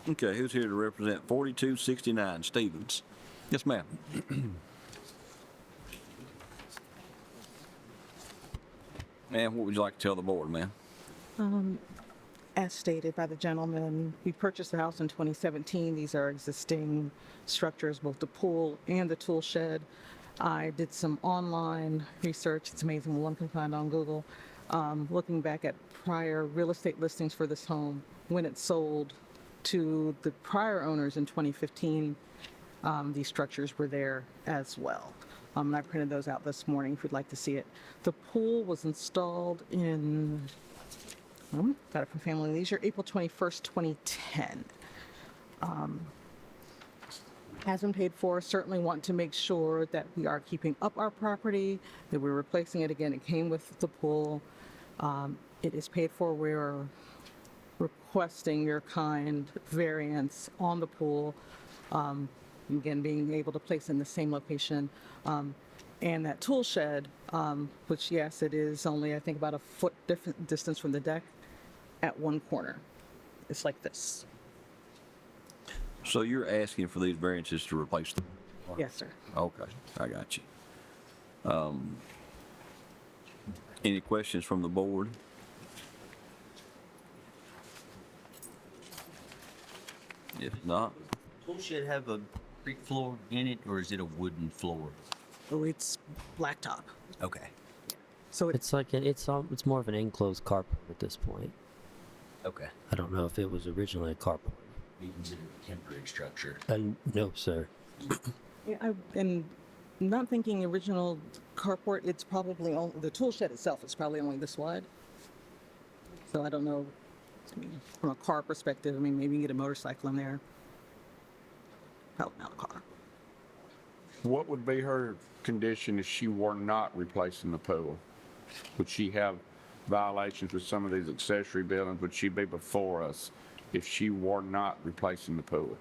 Okay, who's here to represent 4269 Stevens? Yes, ma'am. Ma'am, what would you like to tell the board, ma'am? As stated by the gentleman, we purchased the house in 2017. These are existing structures, both the pool and the tool shed. I did some online research. It's amazing what one can find on Google. Looking back at prior real estate listings for this home, when it sold to the prior owners in 2015, these structures were there as well. And I printed those out this morning if you'd like to see it. The pool was installed in, got it from Family Leisure, April 21st, 2010. Has been paid for. Certainly want to make sure that we are keeping up our property, that we're replacing it again. It came with the pool. It is paid for. We're requesting your kind variance on the pool. Again, being able to place in the same location. And that tool shed, which yes, it is only, I think, about a foot different distance from the deck at one corner. It's like this. So you're asking for these variances to replace them? Yes, sir. Okay, I got you. Any questions from the board? If not, Tool shed have a brick floor in it, or is it a wooden floor? Oh, it's blacktop. Okay. So It's like it's more of an enclosed carport at this point. Okay. I don't know if it was originally a carport. You consider it a temporary structure. No, sir. Yeah, and not thinking original carport, it's probably only, the tool shed itself is probably only this wide. So I don't know, I mean, from a car perspective, I mean, maybe you can get a motorcycle in there. Probably not a car. What would be her condition if she were not replacing the pool? Would she have violations with some of these accessory buildings? Would she be before us if she were not replacing the pool?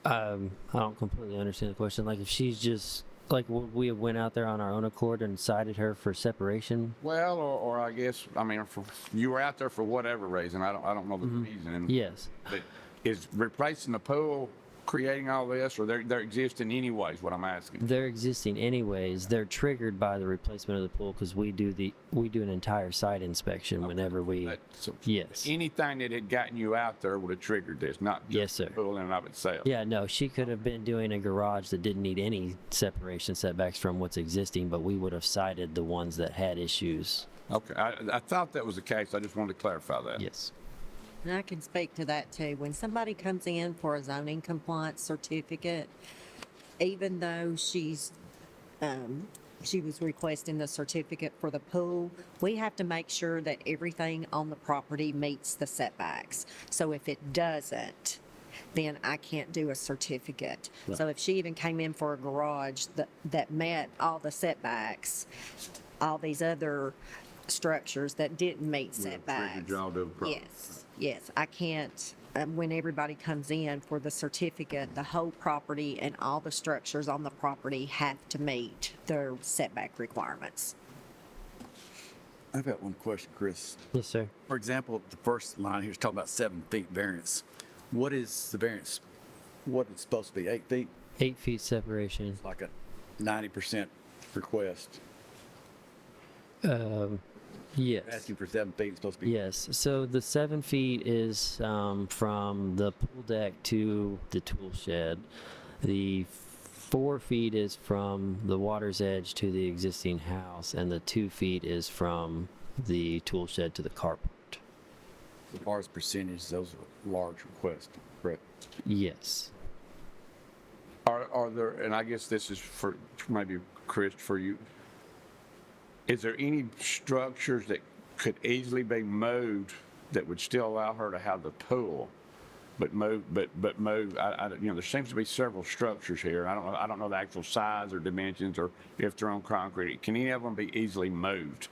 I don't completely understand the question. Like, if she's just like we went out there on our own accord and cited her for separation. Well, or I guess, I mean, you were out there for whatever reason. I don't know the reason. And- Yes. But is replacing the pool creating all this, or they're existing anyways? What I'm asking. They're existing anyways. They're triggered by the replacement of the pool because we do an entire site inspection whenever we. So Yes. anything that had gotten you out there would have triggered this, not just Yes, sir. the pool in and of itself. Yeah, no, she could have been doing a garage that didn't need any separation setbacks from what's existing, but we would have cited the ones that had issues. Okay, I thought that was the case. I just wanted to clarify that. Yes. And I can speak to that too. When somebody comes in for a zoning compliance certificate, even though she was requesting the certificate for the pool, we have to make sure that everything on the property meets the setbacks. So if it doesn't, then I can't do a certificate. So if she even came in for a garage that met all the setbacks, all these other structures that didn't meet setbacks. Yes, I can't, when everybody comes in for the certificate, the whole property and all the structures on the property have to meet their setback requirements. I've got one question, Chris. Yes, sir. For example, the first line here is talking about 7 feet variance. What is the variance? What it's supposed to be, 8 feet? 8 feet separation. Like a 90% request. Yes. Asking for 7 feet, it's supposed to be. Yes. So the 7 feet is from the pool deck to the tool shed. The 4 feet is from the water's edge to the existing house, and the 2 feet is from the tool shed to the carport. As far as percentage, those are large requests, correct? Yes. Are there, and I guess this is for maybe Chris, for you, is there any structures that could easily be moved that would still allow her to have the pool, but move, there seems to be several structures here. I don't know the actual size or dimensions or if they're on concrete. Can any of them be easily moved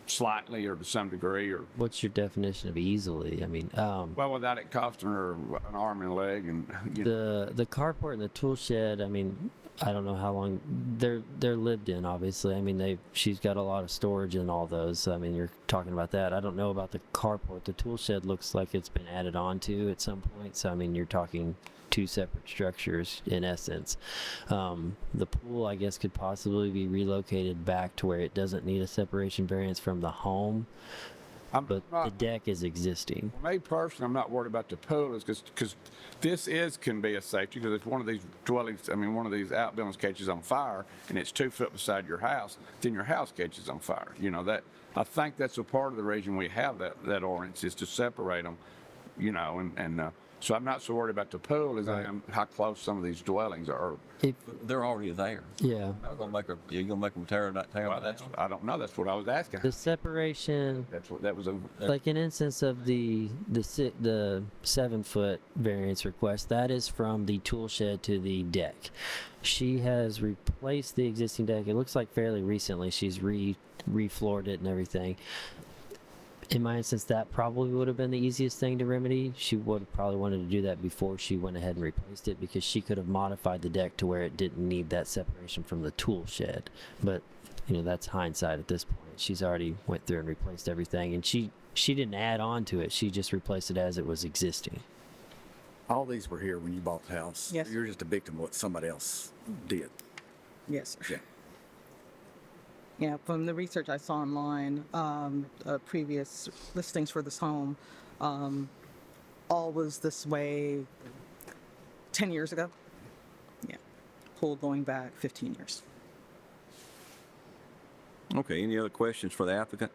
slightly or to some degree, or? What's your definition of easily? I mean, Well, without it costing her an arm and a leg and, the carport and the tool shed, I mean, I don't know how long they're lived in, obviously. I mean, she's got a lot of storage in all those. So, I mean, you're talking about that. I don't know about the carport. The tool shed looks like it's been added on to at some point. So, I mean, you're talking 2 separate structures in essence. The pool, I guess, could possibly be relocated back to where it doesn't need a separation variance from the home. But the deck is existing. For me personally, I'm not worried about the pool, is because this can be a safety, because it's one of these dwellings, one of these outbuildings catches on fire, and it's 2 foot beside your house, then your house catches on fire. I think that's a part of the reason we have that ordinance, is to separate them, so I'm not so worried about the pool as I am how close some of these dwellings are. they're already there. Yeah. You're gonna make them tear them down. I don't know. That's what I was asking. The separation, That was like an instance of the 7 foot variance request, that is from the tool shed to the deck. She has replaced the existing deck. It looks like fairly recently. She's refloored it and everything. in my instance, that probably would have been the easiest thing to remedy. She would have probably wanted to do that before she went ahead and replaced it, because she could have modified the deck to where it didn't need that separation from the tool shed. But, that's hindsight at this point. She's already went through and replaced everything, and she didn't add on to it. She just replaced it as it was existing. All these were here when you bought the house. Yes. You're just a victim of what somebody else did. Yes, sir. Yeah. Yeah, from the research I saw online, previous listings for this home, all was this way 10 years ago. Yeah, pool going back 15 years. Okay, any other questions for the applicant?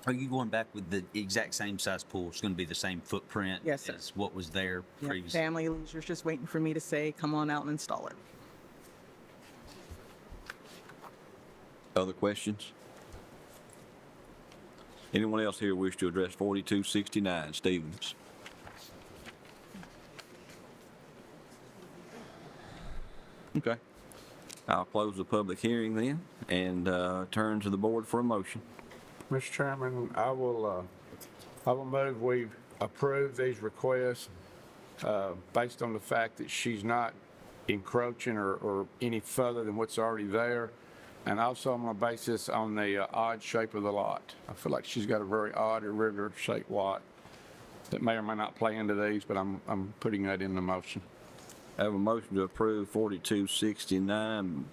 Are you going back with the exact same size pool? It's going to be the same footprint Yes, sir. as what was there Yep, previously? family leisure's just waiting for me to say, come on out and install it. Other questions? Anyone else here wish to address 4269 Stevens? Okay. I'll close the public hearing then and turn to the board for a motion. Mr. Chairman, I will move we approve these requests based on the fact that she's not encroaching or any further than what's already there. And also, I'm going to base this on the odd shape of the lot. I feel like she's got a very odd, irregular shaped lot that may or may not play into these, but I'm putting that in the motion. I have a motion to approve 4269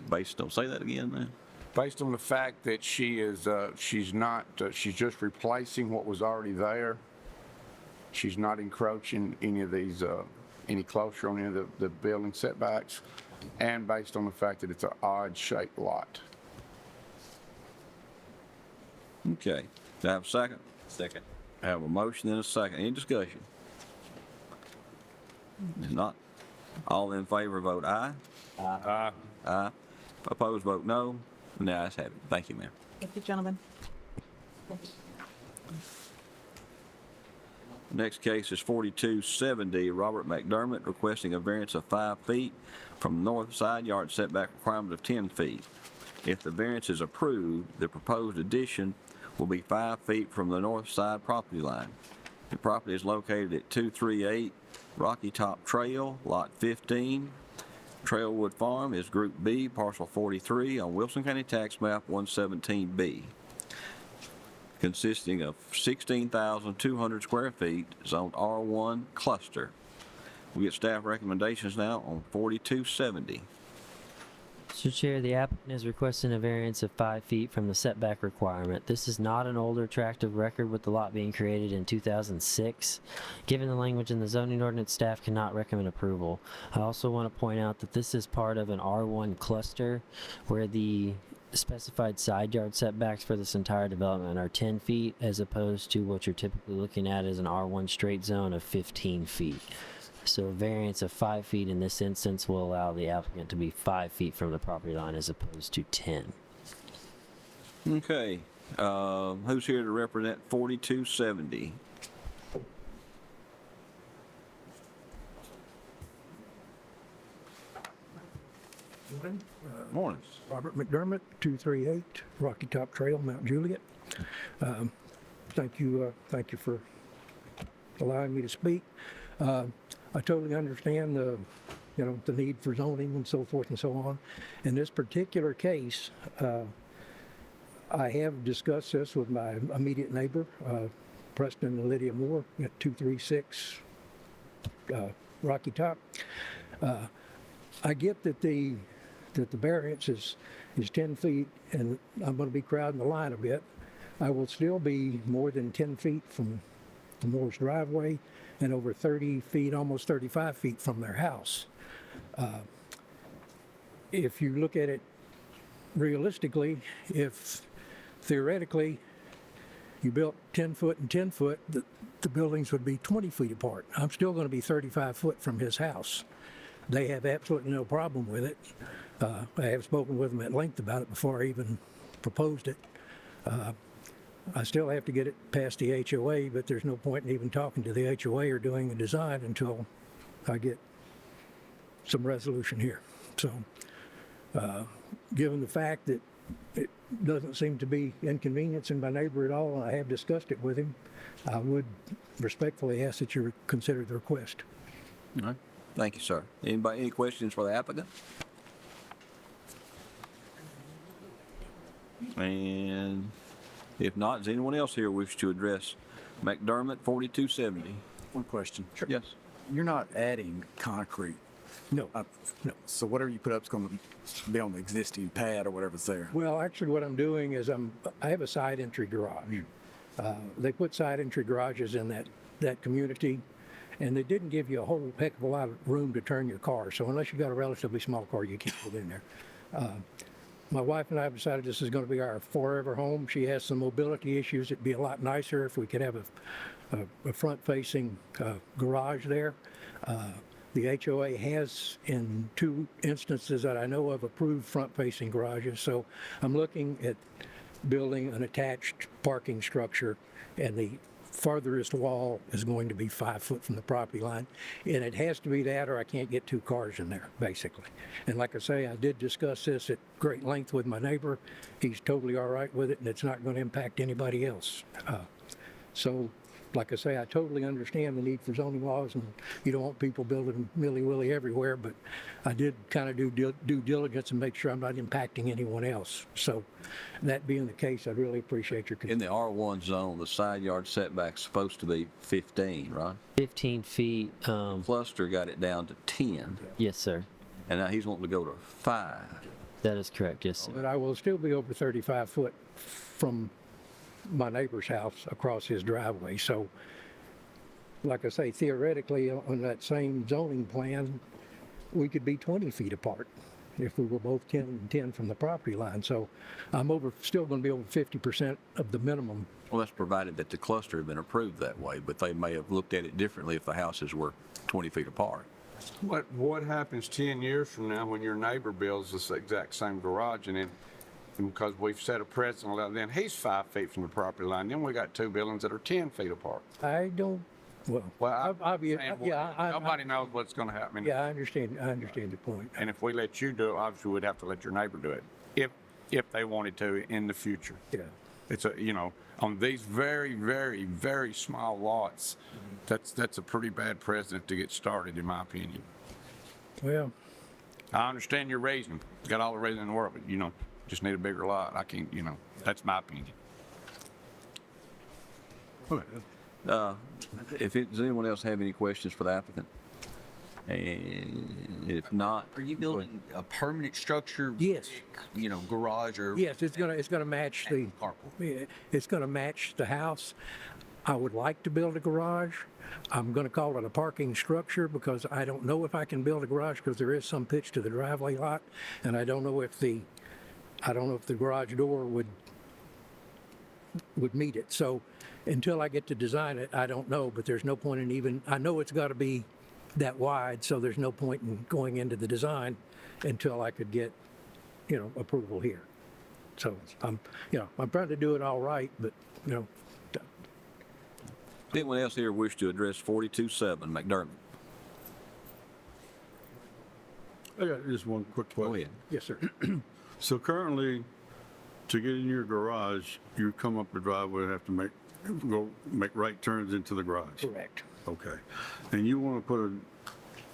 based on, say that again, man? Based on the fact that she's just replacing what was already there. She's not encroaching any of these, any closer on any of the building setbacks, and based on the fact that it's an odd shaped lot. Okay. Do I have a second? Second. I have a motion and a second. Any discussion? If not, all in favor vote aye. Aye. Aye. Opposed vote no. And the ayes have it. Thank you, ma'am. Thank you, gentlemen. Next case is 4270, Robert McDermott requesting a variance of 5 feet from the north side yard setback requirement of 10 feet. If the variance is approved, the proposed addition will be 5 feet from the north side property line. The property is located at 238 Rocky Top Trail, Lot 15. Trailwood Farm is Group B, Parcel 43 on Wilson County Tax Map 117B, consisting of 16,200 square feet, zoned R1 cluster. We get staff recommendations now on 4270. Mr. Chair, the applicant is requesting a variance of 5 feet from the setback requirement. This is not an older tract of record, with the lot being created in 2006. Given the language in the zoning ordinance, staff cannot recommend approval. I also want to point out that this is part of an R1 cluster, where the specified side yard setbacks for this entire development are 10 feet, as opposed to what you're typically looking at as an R1 straight zone of 15 feet. So a variance of 5 feet in this instance will allow the applicant to be 5 feet from the property line as opposed to 10. Okay, who's here to represent 4270? Morning. Robert McDermott, 238 Rocky Top Trail, Mount Juliet. Thank you for allowing me to speak. I totally understand the need for zoning and so forth and so on. In this particular case, I have discussed this with my immediate neighbor, Preston and Lydia Moore at 236 Rocky Top. I get that the variance is 10 feet, and I'm going to be crowding the line a bit. I will still be more than 10 feet from the Moore's driveway and over 30 feet, almost 35 feet from their house. If you look at it realistically, if theoretically you built 10 foot and 10 foot, the buildings would be 20 feet apart. I'm still going to be 35 foot from his house. They have absolutely no problem with it. I have spoken with them at length about it before I even proposed it. I still have to get it past the HOA, but there's no point in even talking to the HOA or doing a design until I get some resolution here. So, given the fact that doesn't seem to be inconveniencing my neighbor at all, and I have discussed it with him. I would respectfully ask that you consider the request. All right. Thank you, sir. Any questions for the applicant? And if not, does anyone else here wish to address McDermott 4270? One question. Sure. Yes. You're not adding concrete. No, no. So whatever you put up is going to be on the existing pad or whatever's there. Well, actually, what I'm doing is I have a side entry garage. They put side entry garages in that community, and they didn't give you a whole heck of a lot of room to turn your car. So unless you got a relatively small car, you can't get in there. My wife and I have decided this is going to be our forever home. She has some mobility issues. It'd be a lot nicer if we could have a front-facing garage there. The HOA has, in 2 instances that I know of, approved front-facing garages. So I'm looking at building an attached parking structure, and the farthest wall is going to be 5 foot from the property line. And it has to be that, or I can't get 2 cars in there, basically. And like I say, I did discuss this at great length with my neighbor. He's totally all right with it, and it's not going to impact anybody else. So, like I say, I totally understand the need for zoning laws, and you don't want people building willy-willy everywhere, but I did kind of do due diligence and make sure I'm not impacting anyone else. So, that being the case, I'd really appreciate your In the R1 zone, the side yard setback's supposed to be 15, right? 15 feet. Cluster got it down to 10, Yes, sir. and now he's wanting to go to 5. That is correct. Yes, sir. But I will still be over 35 foot from my neighbor's house across his driveway. So, like I say, theoretically, on that same zoning plan, we could be 20 feet apart if we were both 10 and 10 from the property line. So I'm still going to be over 50% of the minimum. Well, that's provided that the cluster had been approved that way, but they may have looked at it differently if the houses were 20 feet apart. What happens 10 years from now when your neighbor builds this exact same garage, and then because we've set a precedent, then he's 5 feet from the property line, then we got 2 buildings that are 10 feet apart. I don't, Nobody knows what's going to happen. Yeah, I understand the point. And if we let you do it, obviously we'd have to let your neighbor do it, if they wanted to in the future. Yeah. It's on these very, very, very small lots, that's a pretty bad precedent to get started, in my opinion. Well, I understand your reason. You got all the reason in the world, but just need a bigger lot. I can't, that's my opinion. Does anyone else have any questions for the applicant? And if not, Are you building a permanent structure? Yes. Garage or? yes, it's gonna match the Carport. Yeah, it's gonna match the house. I would like to build a garage. I'm gonna call it a parking structure because I don't know if I can build a garage because there is some pitch to the driveway lot, and I don't know if the garage door would meet it. So until I get to design it, I don't know, but there's no point in I know it's gotta be that wide, so there's no point in going into the design until I could get, approval here. So I'm trying to do it all right, but, anyone else here wish to address 42-7 McDermott? I got just one quick question. Go ahead. yes, sir. So currently, to get in your garage, you come up the driveway and have to make right turns into the garage. Correct. Okay. And you want to put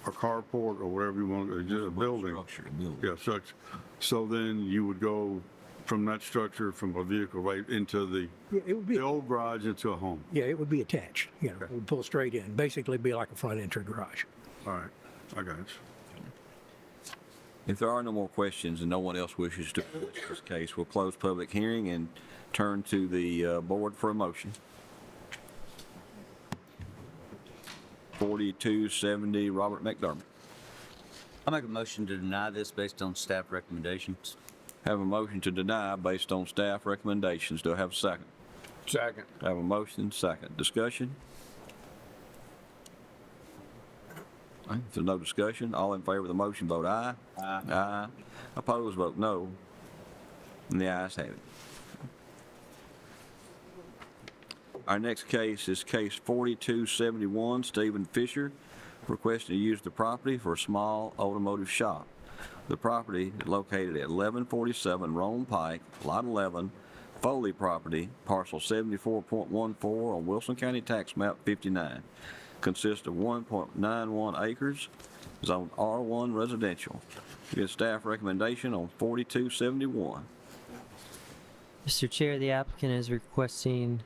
a carport or whatever you want, just a building. Structure, a building. Yeah, structure. So then you would go from that structure, from a vehicle right into the Yeah, it would be, old garage into a home. yeah, it would be attached, it would pull straight in, basically be like a front entry garage. All right, I got it. If there are no more questions and no one else wishes to address this case, we'll close public hearing and turn to the board for a motion. 4270 Robert McDermott. I make a motion to deny this based on staff recommendations. Have a motion to deny based on staff recommendations. Do I have a second? Second. Have a motion, second. Discussion? All right, if there's no discussion, all in favor of the motion, vote aye. Aye. Aye. Opposed, vote no. And the ayes have it. Our next case is case 4271, Stephen Fisher, requesting to use the property for a small automotive shop. The property is located at 1147 Rome Pike, Lot 11, Foley property, parcel 74.14 on Wilson County Tax Map 59. Consists of 1.91 acres, zone R1 residential. Get staff recommendation on 4271. Mr. Chair, the applicant is requesting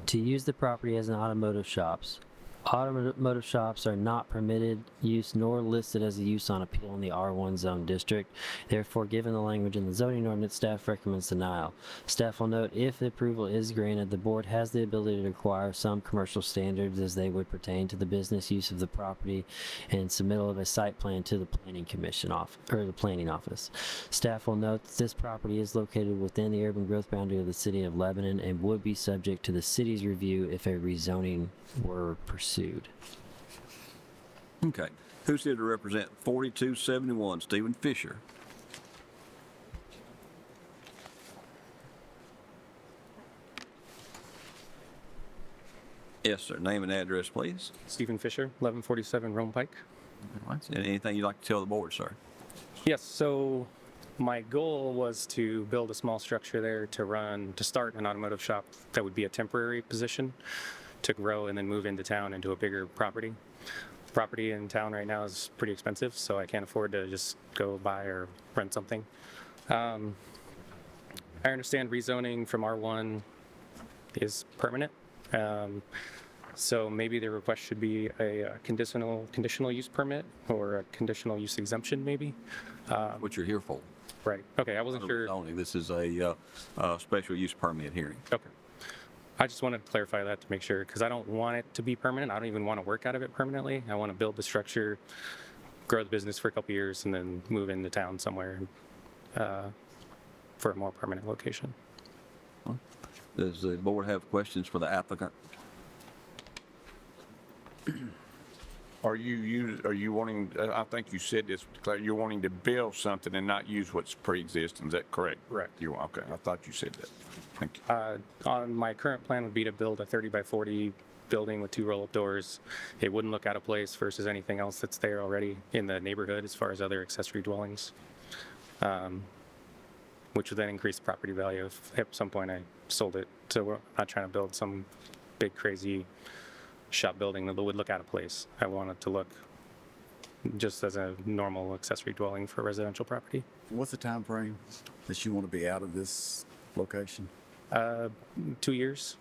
to use the property as an automotive shops. Automotive shops are not permitted use nor listed as a use on appeal in the R1 zone district. Therefore, given the language in the zoning ordinance, staff recommends denial. Staff will note if the approval is granted, the board has the ability to require some commercial standards as they would pertain to the business use of the property and submittal of a site plan to the planning commission the planning office. Staff will note that this property is located within the urban growth boundary of the city of Lebanon and would be subject to the city's review if a rezoning were pursued. Okay. Who's here to represent 4271? Stephen Fisher. Yes, sir. Name and address, please. Stephen Fisher, 1147 Rome Pike. And anything you'd like to tell the board, sir? Yes, so my goal was to build a small structure there to start an automotive shop that would be a temporary position to grow and then move into town into a bigger property. Property in town right now is pretty expensive, so I can't afford to just go buy or rent something. I understand rezoning from R1 is permanent. So maybe the request should be a conditional use permit or a conditional use exemption, maybe. What you're here for. Right. Okay. I wasn't sure. This is a special use permit hearing. Okay. I just wanted to clarify that to make sure, because I don't want it to be permanent. I don't even want to work out of it permanently. I want to build the structure, grow the business for a couple years, and then move into town somewhere for a more permanent location. Does the board have questions for the applicant? Are you wanting, I think you said this, Claire, you're wanting to build something and not use what's pre-existing, is that correct? Correct. Okay, I thought you said that. Thank you. On my current plan would be to build a 30 by 40 building with 2 roll-up doors. It wouldn't look out of place versus anything else that's there already in the neighborhood as far as other accessory dwellings, which would then increase the property value if at some point I sold it. So we're not trying to build some big crazy shop building that would look out of place. I want it to look just as a normal accessory dwelling for residential property. What's the time frame that you want to be out of this location? 2 years.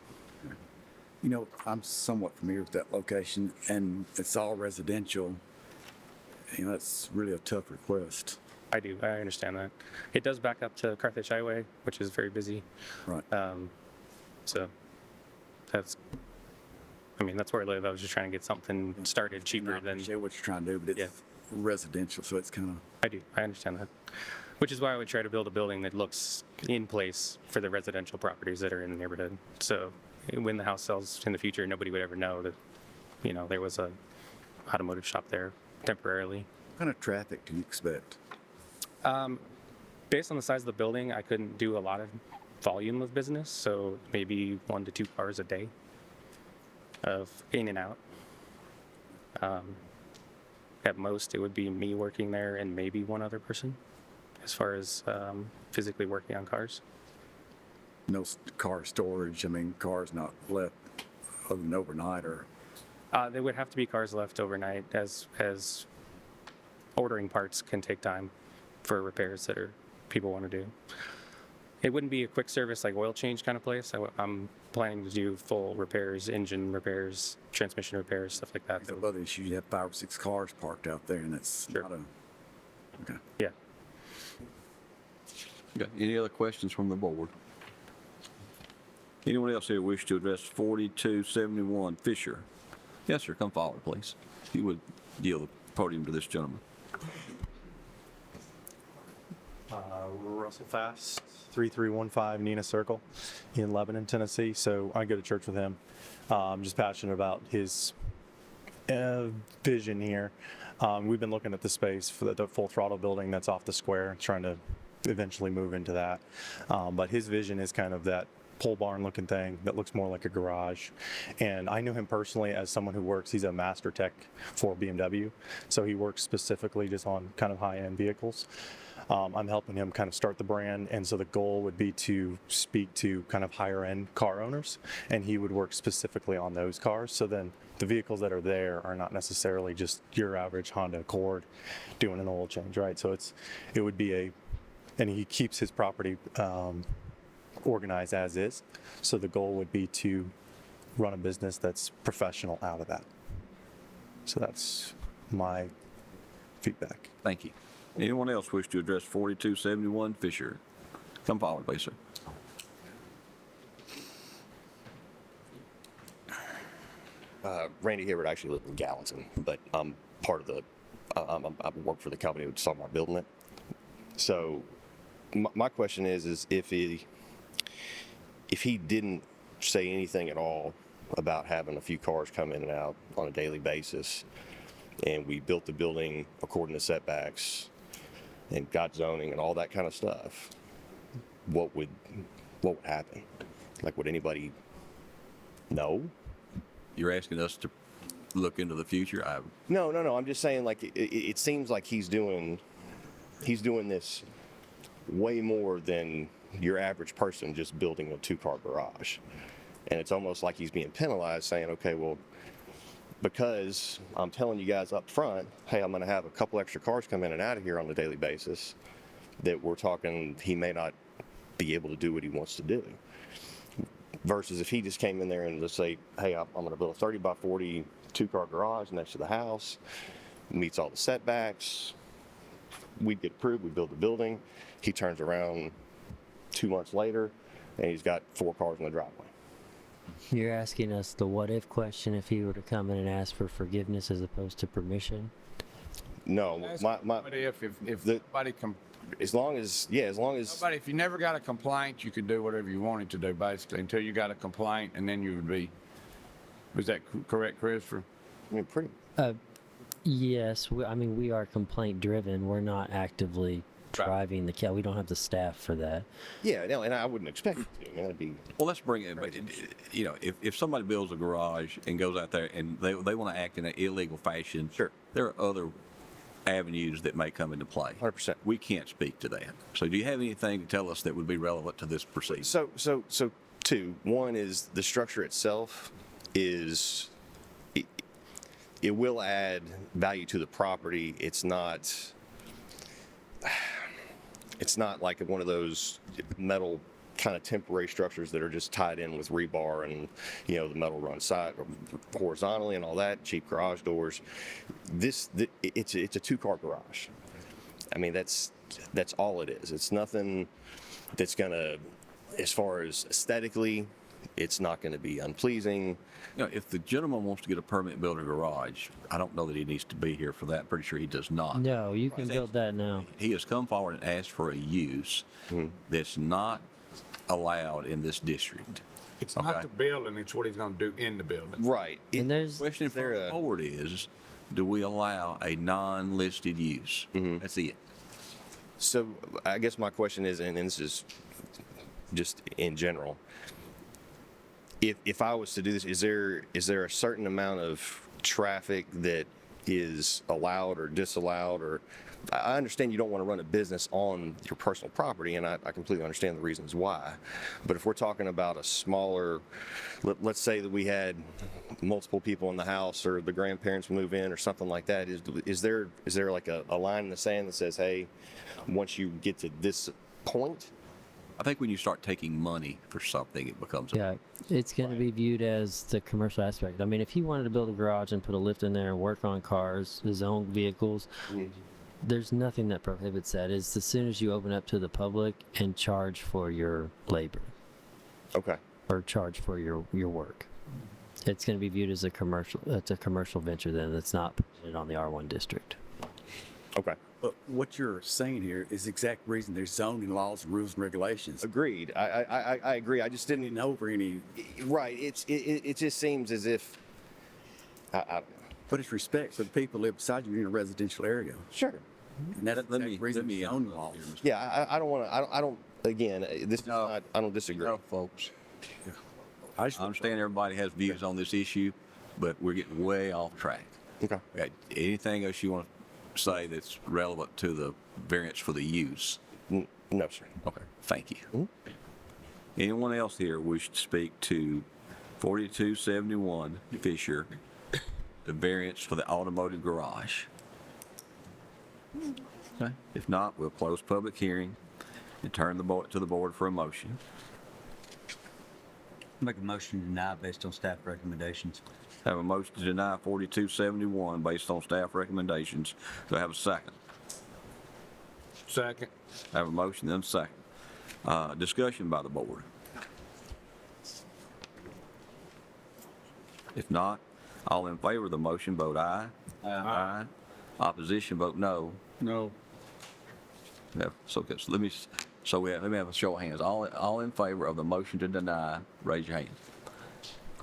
You know, I'm somewhat familiar with that location, and it's all residential. You know, that's really a tough request. I do. I understand that. It does back up to Carthage Highway, which is very busy. Right. So that's where I live. I was just trying to get something started cheaper than. I appreciate what you're trying to do, but it's residential, so it's kind of. I do. I understand that. Which is why I would try to build a building that looks in place for the residential properties that are in the neighborhood. So when the house sells in the future, nobody would ever know that, there was a automotive shop there temporarily. What kind of traffic do you expect? Based on the size of the building, I couldn't do a lot of volume of business, so maybe 1 to 2 cars a day of in and out. At most, it would be me working there and maybe one other person as far as physically working on cars. No car storage. I mean, cars not left other than overnight, or there would have to be cars left overnight, as ordering parts can take time for repairs that people want to do. It wouldn't be a quick service like oil change kind of place. I'm planning to do full repairs, engine repairs, transmission repairs, stuff like that. It's another issue. You have 5 or 6 cars parked out there, and it's not a. Okay. Yeah. Okay. Any other questions from the board? Anyone else here wish to address 4271 Fisher? Yes, sir. Come forward, please. If you would yield the podium to this gentleman. Russell Fast, 3315 Nina Circle in Lebanon, Tennessee. So I go to church with him. I'm just passionate about his vision here. We've been looking at the space for the Full Throttle building that's off the square, trying to eventually move into that. But his vision is kind of that pole barn looking thing that looks more like a garage. And I know him personally as someone who works, he's a master tech for BMW. So he works specifically just on kind of high-end vehicles. I'm helping him kind of start the brand. And so the goal would be to speak to kind of higher end car owners, and he would work specifically on those cars. So then the vehicles that are there are not necessarily just your average Honda Accord doing an oil change, right? So it would be and he keeps his property organized as is. So the goal would be to run a business that's professional out of that. So that's my feedback. Thank you. Anyone else wish to address 4271 Fisher? Come forward, please, sir. Randy Hibbert actually lives in Gallatin, but I'm part of I work for the company that's talking about building it. So my question is if he didn't say anything at all about having a few cars come in and out on a daily basis, and we built the building according to setbacks and got zoning and all that kind of stuff, what would happen? Like, would anybody know? You're asking us to look into the future? No. I'm just saying, like, it seems like he's doing this way more than your average person just building a 2-car garage. And it's almost like he's being penalized, saying, okay, well, because I'm telling you guys up front, hey, I'm going to have a couple extra cars come in and out of here on a daily basis, that we're talking he may not be able to do what he wants to do. Versus if he just came in there and just say, hey, I'm going to build a 30 by 40 2-car garage next to the house, meets all the setbacks, we'd get approved, we build the building. He turns around 2 months later and he's got 4 cars in the driveway. You're asking us the what if question if he were to come in and ask for forgiveness as opposed to permission? No, But if nobody if you never got a complaint, you could do whatever you wanted to do, basically, until you got a complaint, and then you would be. Was that correct, Christopher? I mean, pretty. Yes, we are complaint driven. We're not actively driving the cat. We don't have the staff for that. Yeah, no, and I wouldn't expect it to. I mean, that'd be. Well, let's bring it. But if somebody builds a garage and goes out there and they want to act in an illegal fashion, sure, there are other avenues that may come into play. 100%. We can't speak to that. So, do you have anything to tell us that would be relevant to this proceeding? So two. One is the structure itself is. It will add value to the property. It's not like one of those metal kind of temporary structures that are just tied in with rebar and, the metal runs side horizontally and all that, cheap garage doors. It's a 2-car garage. I mean, that's all it is. It's nothing that's gonna, as far as aesthetically, it's not going to be unpleasing. If the gentleman wants to get a permit to build a garage, I don't know that he needs to be here for that. I'm pretty sure he does not. No, you can build that now. He has come forward and asked for a use that's not allowed in this district. It's not the building, it's what he's going to do in the building. Right. And the question for the board is, do we allow a non-listed use? That's it. So I guess my question is, and this is just in general, if I was to do this, is there a certain amount of traffic that is allowed or disallowed? Or I understand you don't want to run a business on your personal property, and I completely understand the reasons why. But if we're talking about a smaller, let's say that we had multiple people in the house, or the grandparents move in, or something like that, is there like a line in the sand that says, hey, once you get to this point? I think when you start taking money for something, it becomes it's going to be viewed as the commercial aspect. I mean, if he wanted to build a garage and put a lift in there and work on cars, his own vehicles, there's nothing that prohibits that. It's as soon as you open up to the public and charge for your labor. Okay. Or charge for your work. It's going to be viewed as a commercial venture then that's not permitted on the R1 district. Okay. But what you're saying here is the exact reason there's zoning laws, rules, and regulations. Agreed. I agree. I just didn't know for any. Right. It just seems as if. But it's respect for the people who live beside you in a residential area. Sure. And that's the reason zoning laws. Yeah, I don't want to. I don't. Again, this is not. I don't disagree. No, folks. I I understand everybody has views on this issue, but we're getting way off track. Okay. Anything else you want to say that's relevant to the variance for the use? No, sir. Okay, thank you. Anyone else here wish to speak to 4271 Fisher, the variance for the automotive garage? Okay. If not, we'll close public hearing and turn the board to the board for a motion. Make a motion to deny based on staff recommendations. Have a motion to deny 4271 based on staff recommendations. Do I have a second? Second. I have a motion and a second. Discussion by the board. If not, all in favor of the motion, vote aye. Aye. Opposition, vote no. No. Yeah, so let me have a show of hands. All in favor of the motion to deny, raise your hand.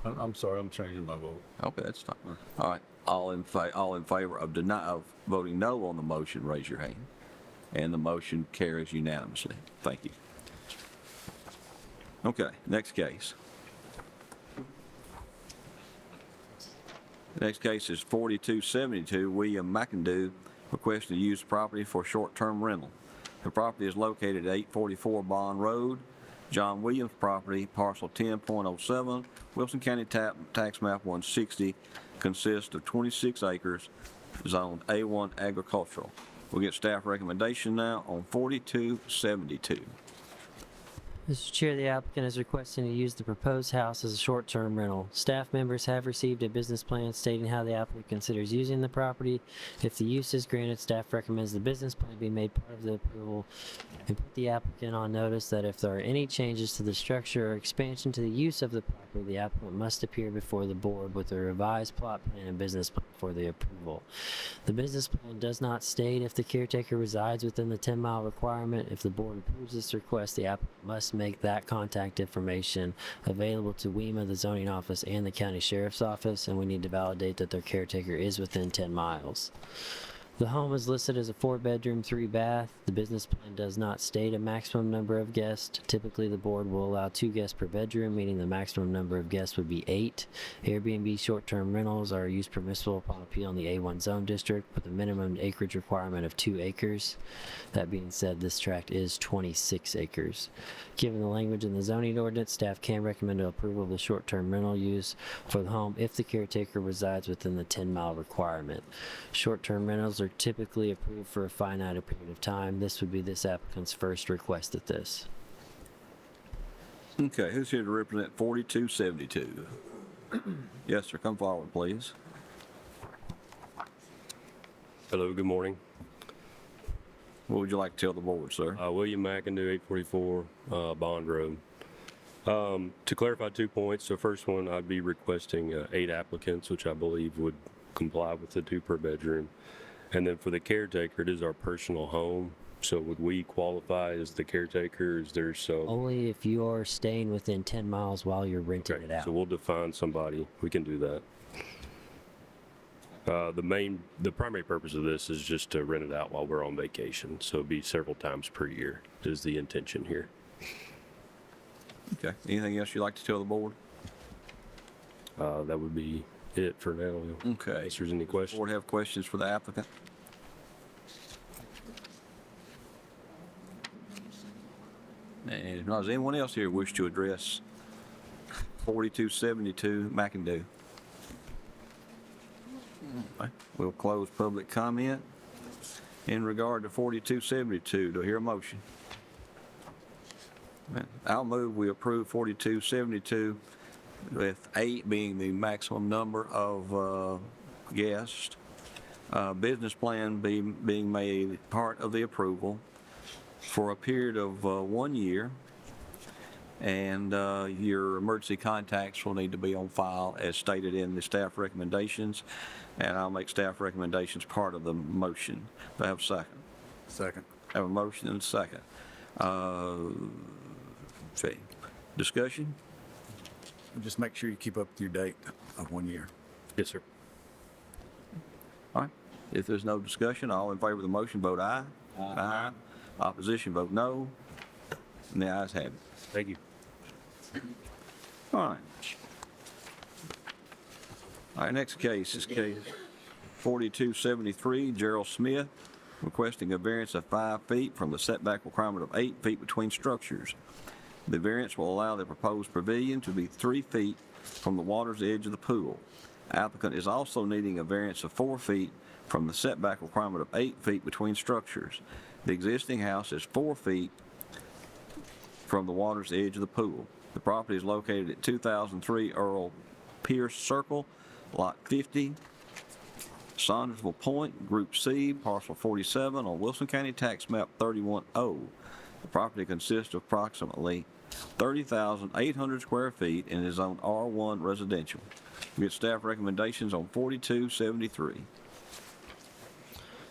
I'm sorry, I'm changing my vote. Okay, that's fine. All right. All in favor of voting no on the motion, raise your hand. And the motion carries unanimously. Thank you. Okay, next case. The next case is 4272 William McIndoe requesting to use the property for short-term rental. The property is located at 844 Bond Road, John Williams property, parcel 10.07, Wilson County Tax Map 160, consists of 26 acres, zoned A1 agricultural. We'll get staff recommendation now on 4272. Mr. Chair, the applicant is requesting to use the proposed house as a short-term rental. Staff members have received a business plan stating how the applicant considers using the property. If the use is granted, staff recommends the business plan be made part of the approval and put the applicant on notice that if there are any changes to the structure or expansion to the use of the property, the applicant must appear before the board with a revised plot plan and business plan for the approval. The business plan does not state if the caretaker resides within the 10-mile requirement. If the board approves this request, the applicant must make that contact information available to WEMA, the zoning office, and the county sheriff's office, and we need to validate that their caretaker is within 10 miles. The home is listed as a 4-bedroom, 3-bath. The business plan does not state a maximum number of guests. Typically, the board will allow 2 guests per bedroom, meaning the maximum number of guests would be 8. Airbnb short-term rentals are used permissible upon appeal in the A1 zone district with a minimum acreage requirement of 2 acres. That being said, this tract is 26 acres. Given the language in the zoning ordinance, staff can recommend approval of the short-term rental use for the home if the caretaker resides within the 10-mile requirement. Short-term rentals are typically approved for a finite period of time. This would be this applicant's first request at this. Okay, who's here to represent 4272? Yes, sir, come forward, please. Hello, good morning. What would you like to tell the board, sir? William McIndoe, 844 Bond Road. To clarify 2 points, so first one, I'd be requesting 8 applicants, which I believe would comply with the 2 per bedroom. And then for the caretaker, it is our personal home. So would we qualify as the caretaker? Is there so? Only if you are staying within 10 miles while you're renting it out. So we'll define somebody. We can do that. The primary purpose of this is just to rent it out while we're on vacation. So it'd be several times per year is the intention here. Okay, anything else you'd like to tell the board? That would be it for now. Okay. Unless there's any questions. Board have questions for the applicant? And if not, does anyone else here wish to address 4272 McIndoe? Okay, we'll close public comment. In regard to 4272, do I hear a motion? I'll move we approve 4272 with 8 being the maximum number of guests. Business plan being made part of the approval for a period of 1 year. And your emergency contacts will need to be on file as stated in the staff recommendations. And I'll make staff recommendations part of the motion. Do I have a second? Second. I have a motion and a second. Okay. Discussion? Just make sure you keep up with your date of 1 year. Yes, sir. All right. If there's no discussion, all in favor of the motion, vote aye. Aye. Opposition, vote no. And the ayes have it. Thank you. All right, next case is case 4273, Gerald Smith, requesting a variance of 5 feet from the setback requirement of 8 feet between structures. The variance will allow the proposed pavilion to be 3 feet from the water's edge of the pool. Applicant is also needing a variance of 4 feet from the setback requirement of 8 feet between structures. The existing house is 4 feet from the water's edge of the pool. The property is located at 2003 Earl Pierce Circle, Lot 50, Saundersville Point, Group C, Parcel 47 on Wilson County Tax Map 31-0. The property consists of approximately 30,800 square feet and is on R1 residential. We get staff recommendations on 4273.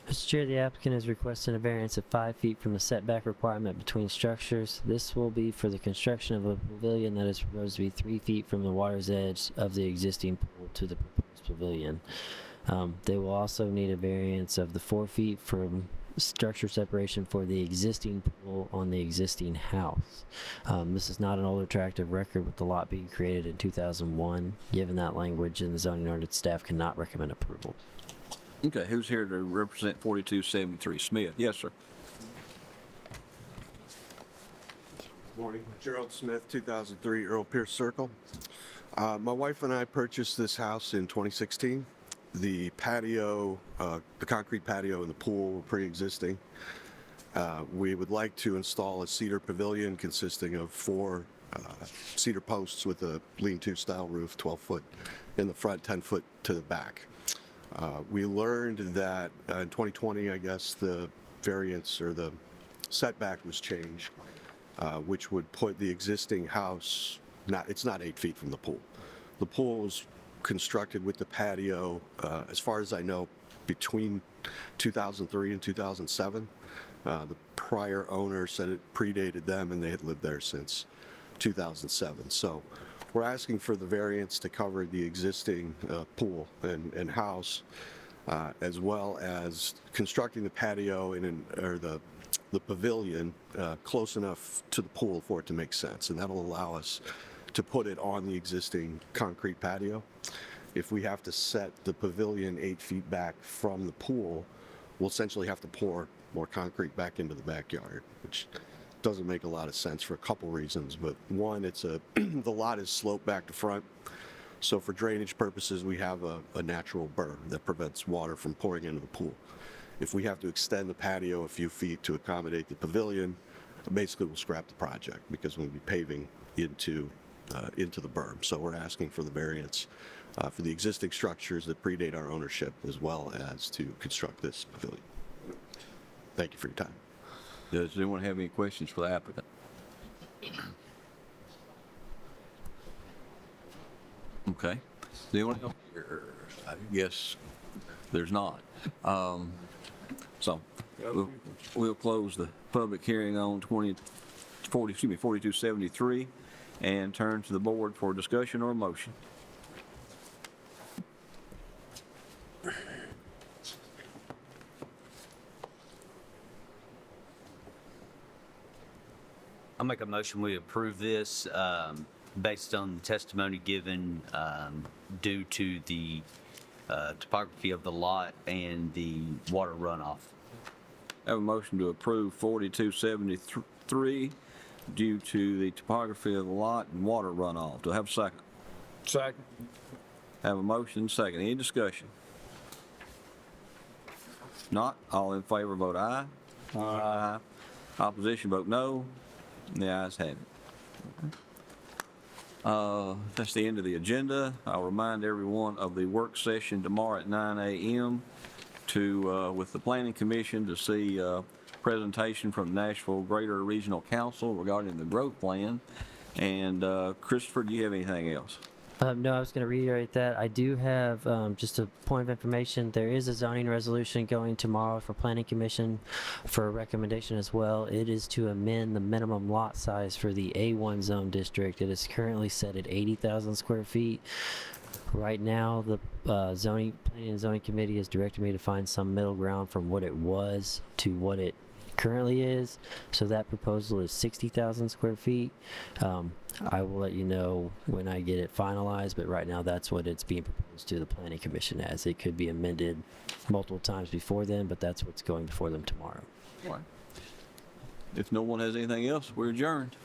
Mr. Chair, the applicant is requesting a variance of 5 feet from the setback requirement between structures. This will be for the construction of a pavilion that is proposed to be 3 feet from the water's edge of the existing pool to the proposed pavilion. They will also need a variance of the 4 feet from structure separation for the existing pool on the existing house. This is not an older tract of record with the lot being created in 2001. Given that language in the zoning ordinance, staff cannot recommend approval. Okay, who's here to represent 4273? Smith. Yes, sir. Morning. Gerald Smith, 2003 Earl Pierce Circle. My wife and I purchased this house in 2016. The patio, the concrete patio and the pool were pre-existing. We would like to install a cedar pavilion consisting of 4 cedar posts with a lean-to style roof, 12 foot in the front, 10 foot to the back. We learned that in 2020, I guess, the variance or the setback was changed, which would put the existing house, it's not 8 feet from the pool. The pool was constructed with the patio, as far as I know, between 2003 and 2007. The prior owner said it predated them and they had lived there since 2007. So we're asking for the variance to cover the existing pool and house, as well as constructing the patio or the pavilion close enough to the pool for it to make sense. And that'll allow us to put it on the existing concrete patio. If we have to set the pavilion 8 feet back from the pool, we'll essentially have to pour more concrete back into the backyard, which doesn't make a lot of sense for a couple reasons. But one, the lot is sloped back to front. So for drainage purposes, we have a natural berm that prevents water from pouring into the pool. If we have to extend the patio a few feet to accommodate the pavilion, basically we'll scrap the project because we'll be paving into the berm. So we're asking for the variance for the existing structures that predate our ownership, as well as to construct this pavilion. Thank you for your time. Does anyone have any questions for the applicant? Okay. Does anyone else here? I guess there's not. So we'll close the public hearing on 4273 and turn to the board for discussion or motion. I'll make a motion, we approve this based on the testimony given due to the topography of the lot and the water runoff. I have a motion to approve 4273 due to the topography of the lot and water runoff. Do I have a second? Second. Have a motion, second. Any discussion? Not, all in favor vote aye. Aye. Opposition vote no. The ayes have it. That's the end of the agenda. I'll remind everyone of the work session tomorrow at 9 a.m. With the Planning Commission to see a presentation from Nashville Greater Regional Council regarding the growth plan. And Christopher, do you have anything else? No, I was going to reiterate that. I do have just a point of information. There is a zoning resolution going tomorrow for Planning Commission for a recommendation as well. It is to amend the minimum lot size for the A1 zone district. It is currently set at 80,000 square feet. Right now, the Planning and Zoning Committee has directed me to find some middle ground from what it was to what it currently is. So that proposal is 60,000 square feet. I will let you know when I get it finalized, but right now that's what it's being proposed to the Planning Commission as. It could be amended multiple times before then, but that's what's going before them tomorrow. If no one has anything else, we're adjourned.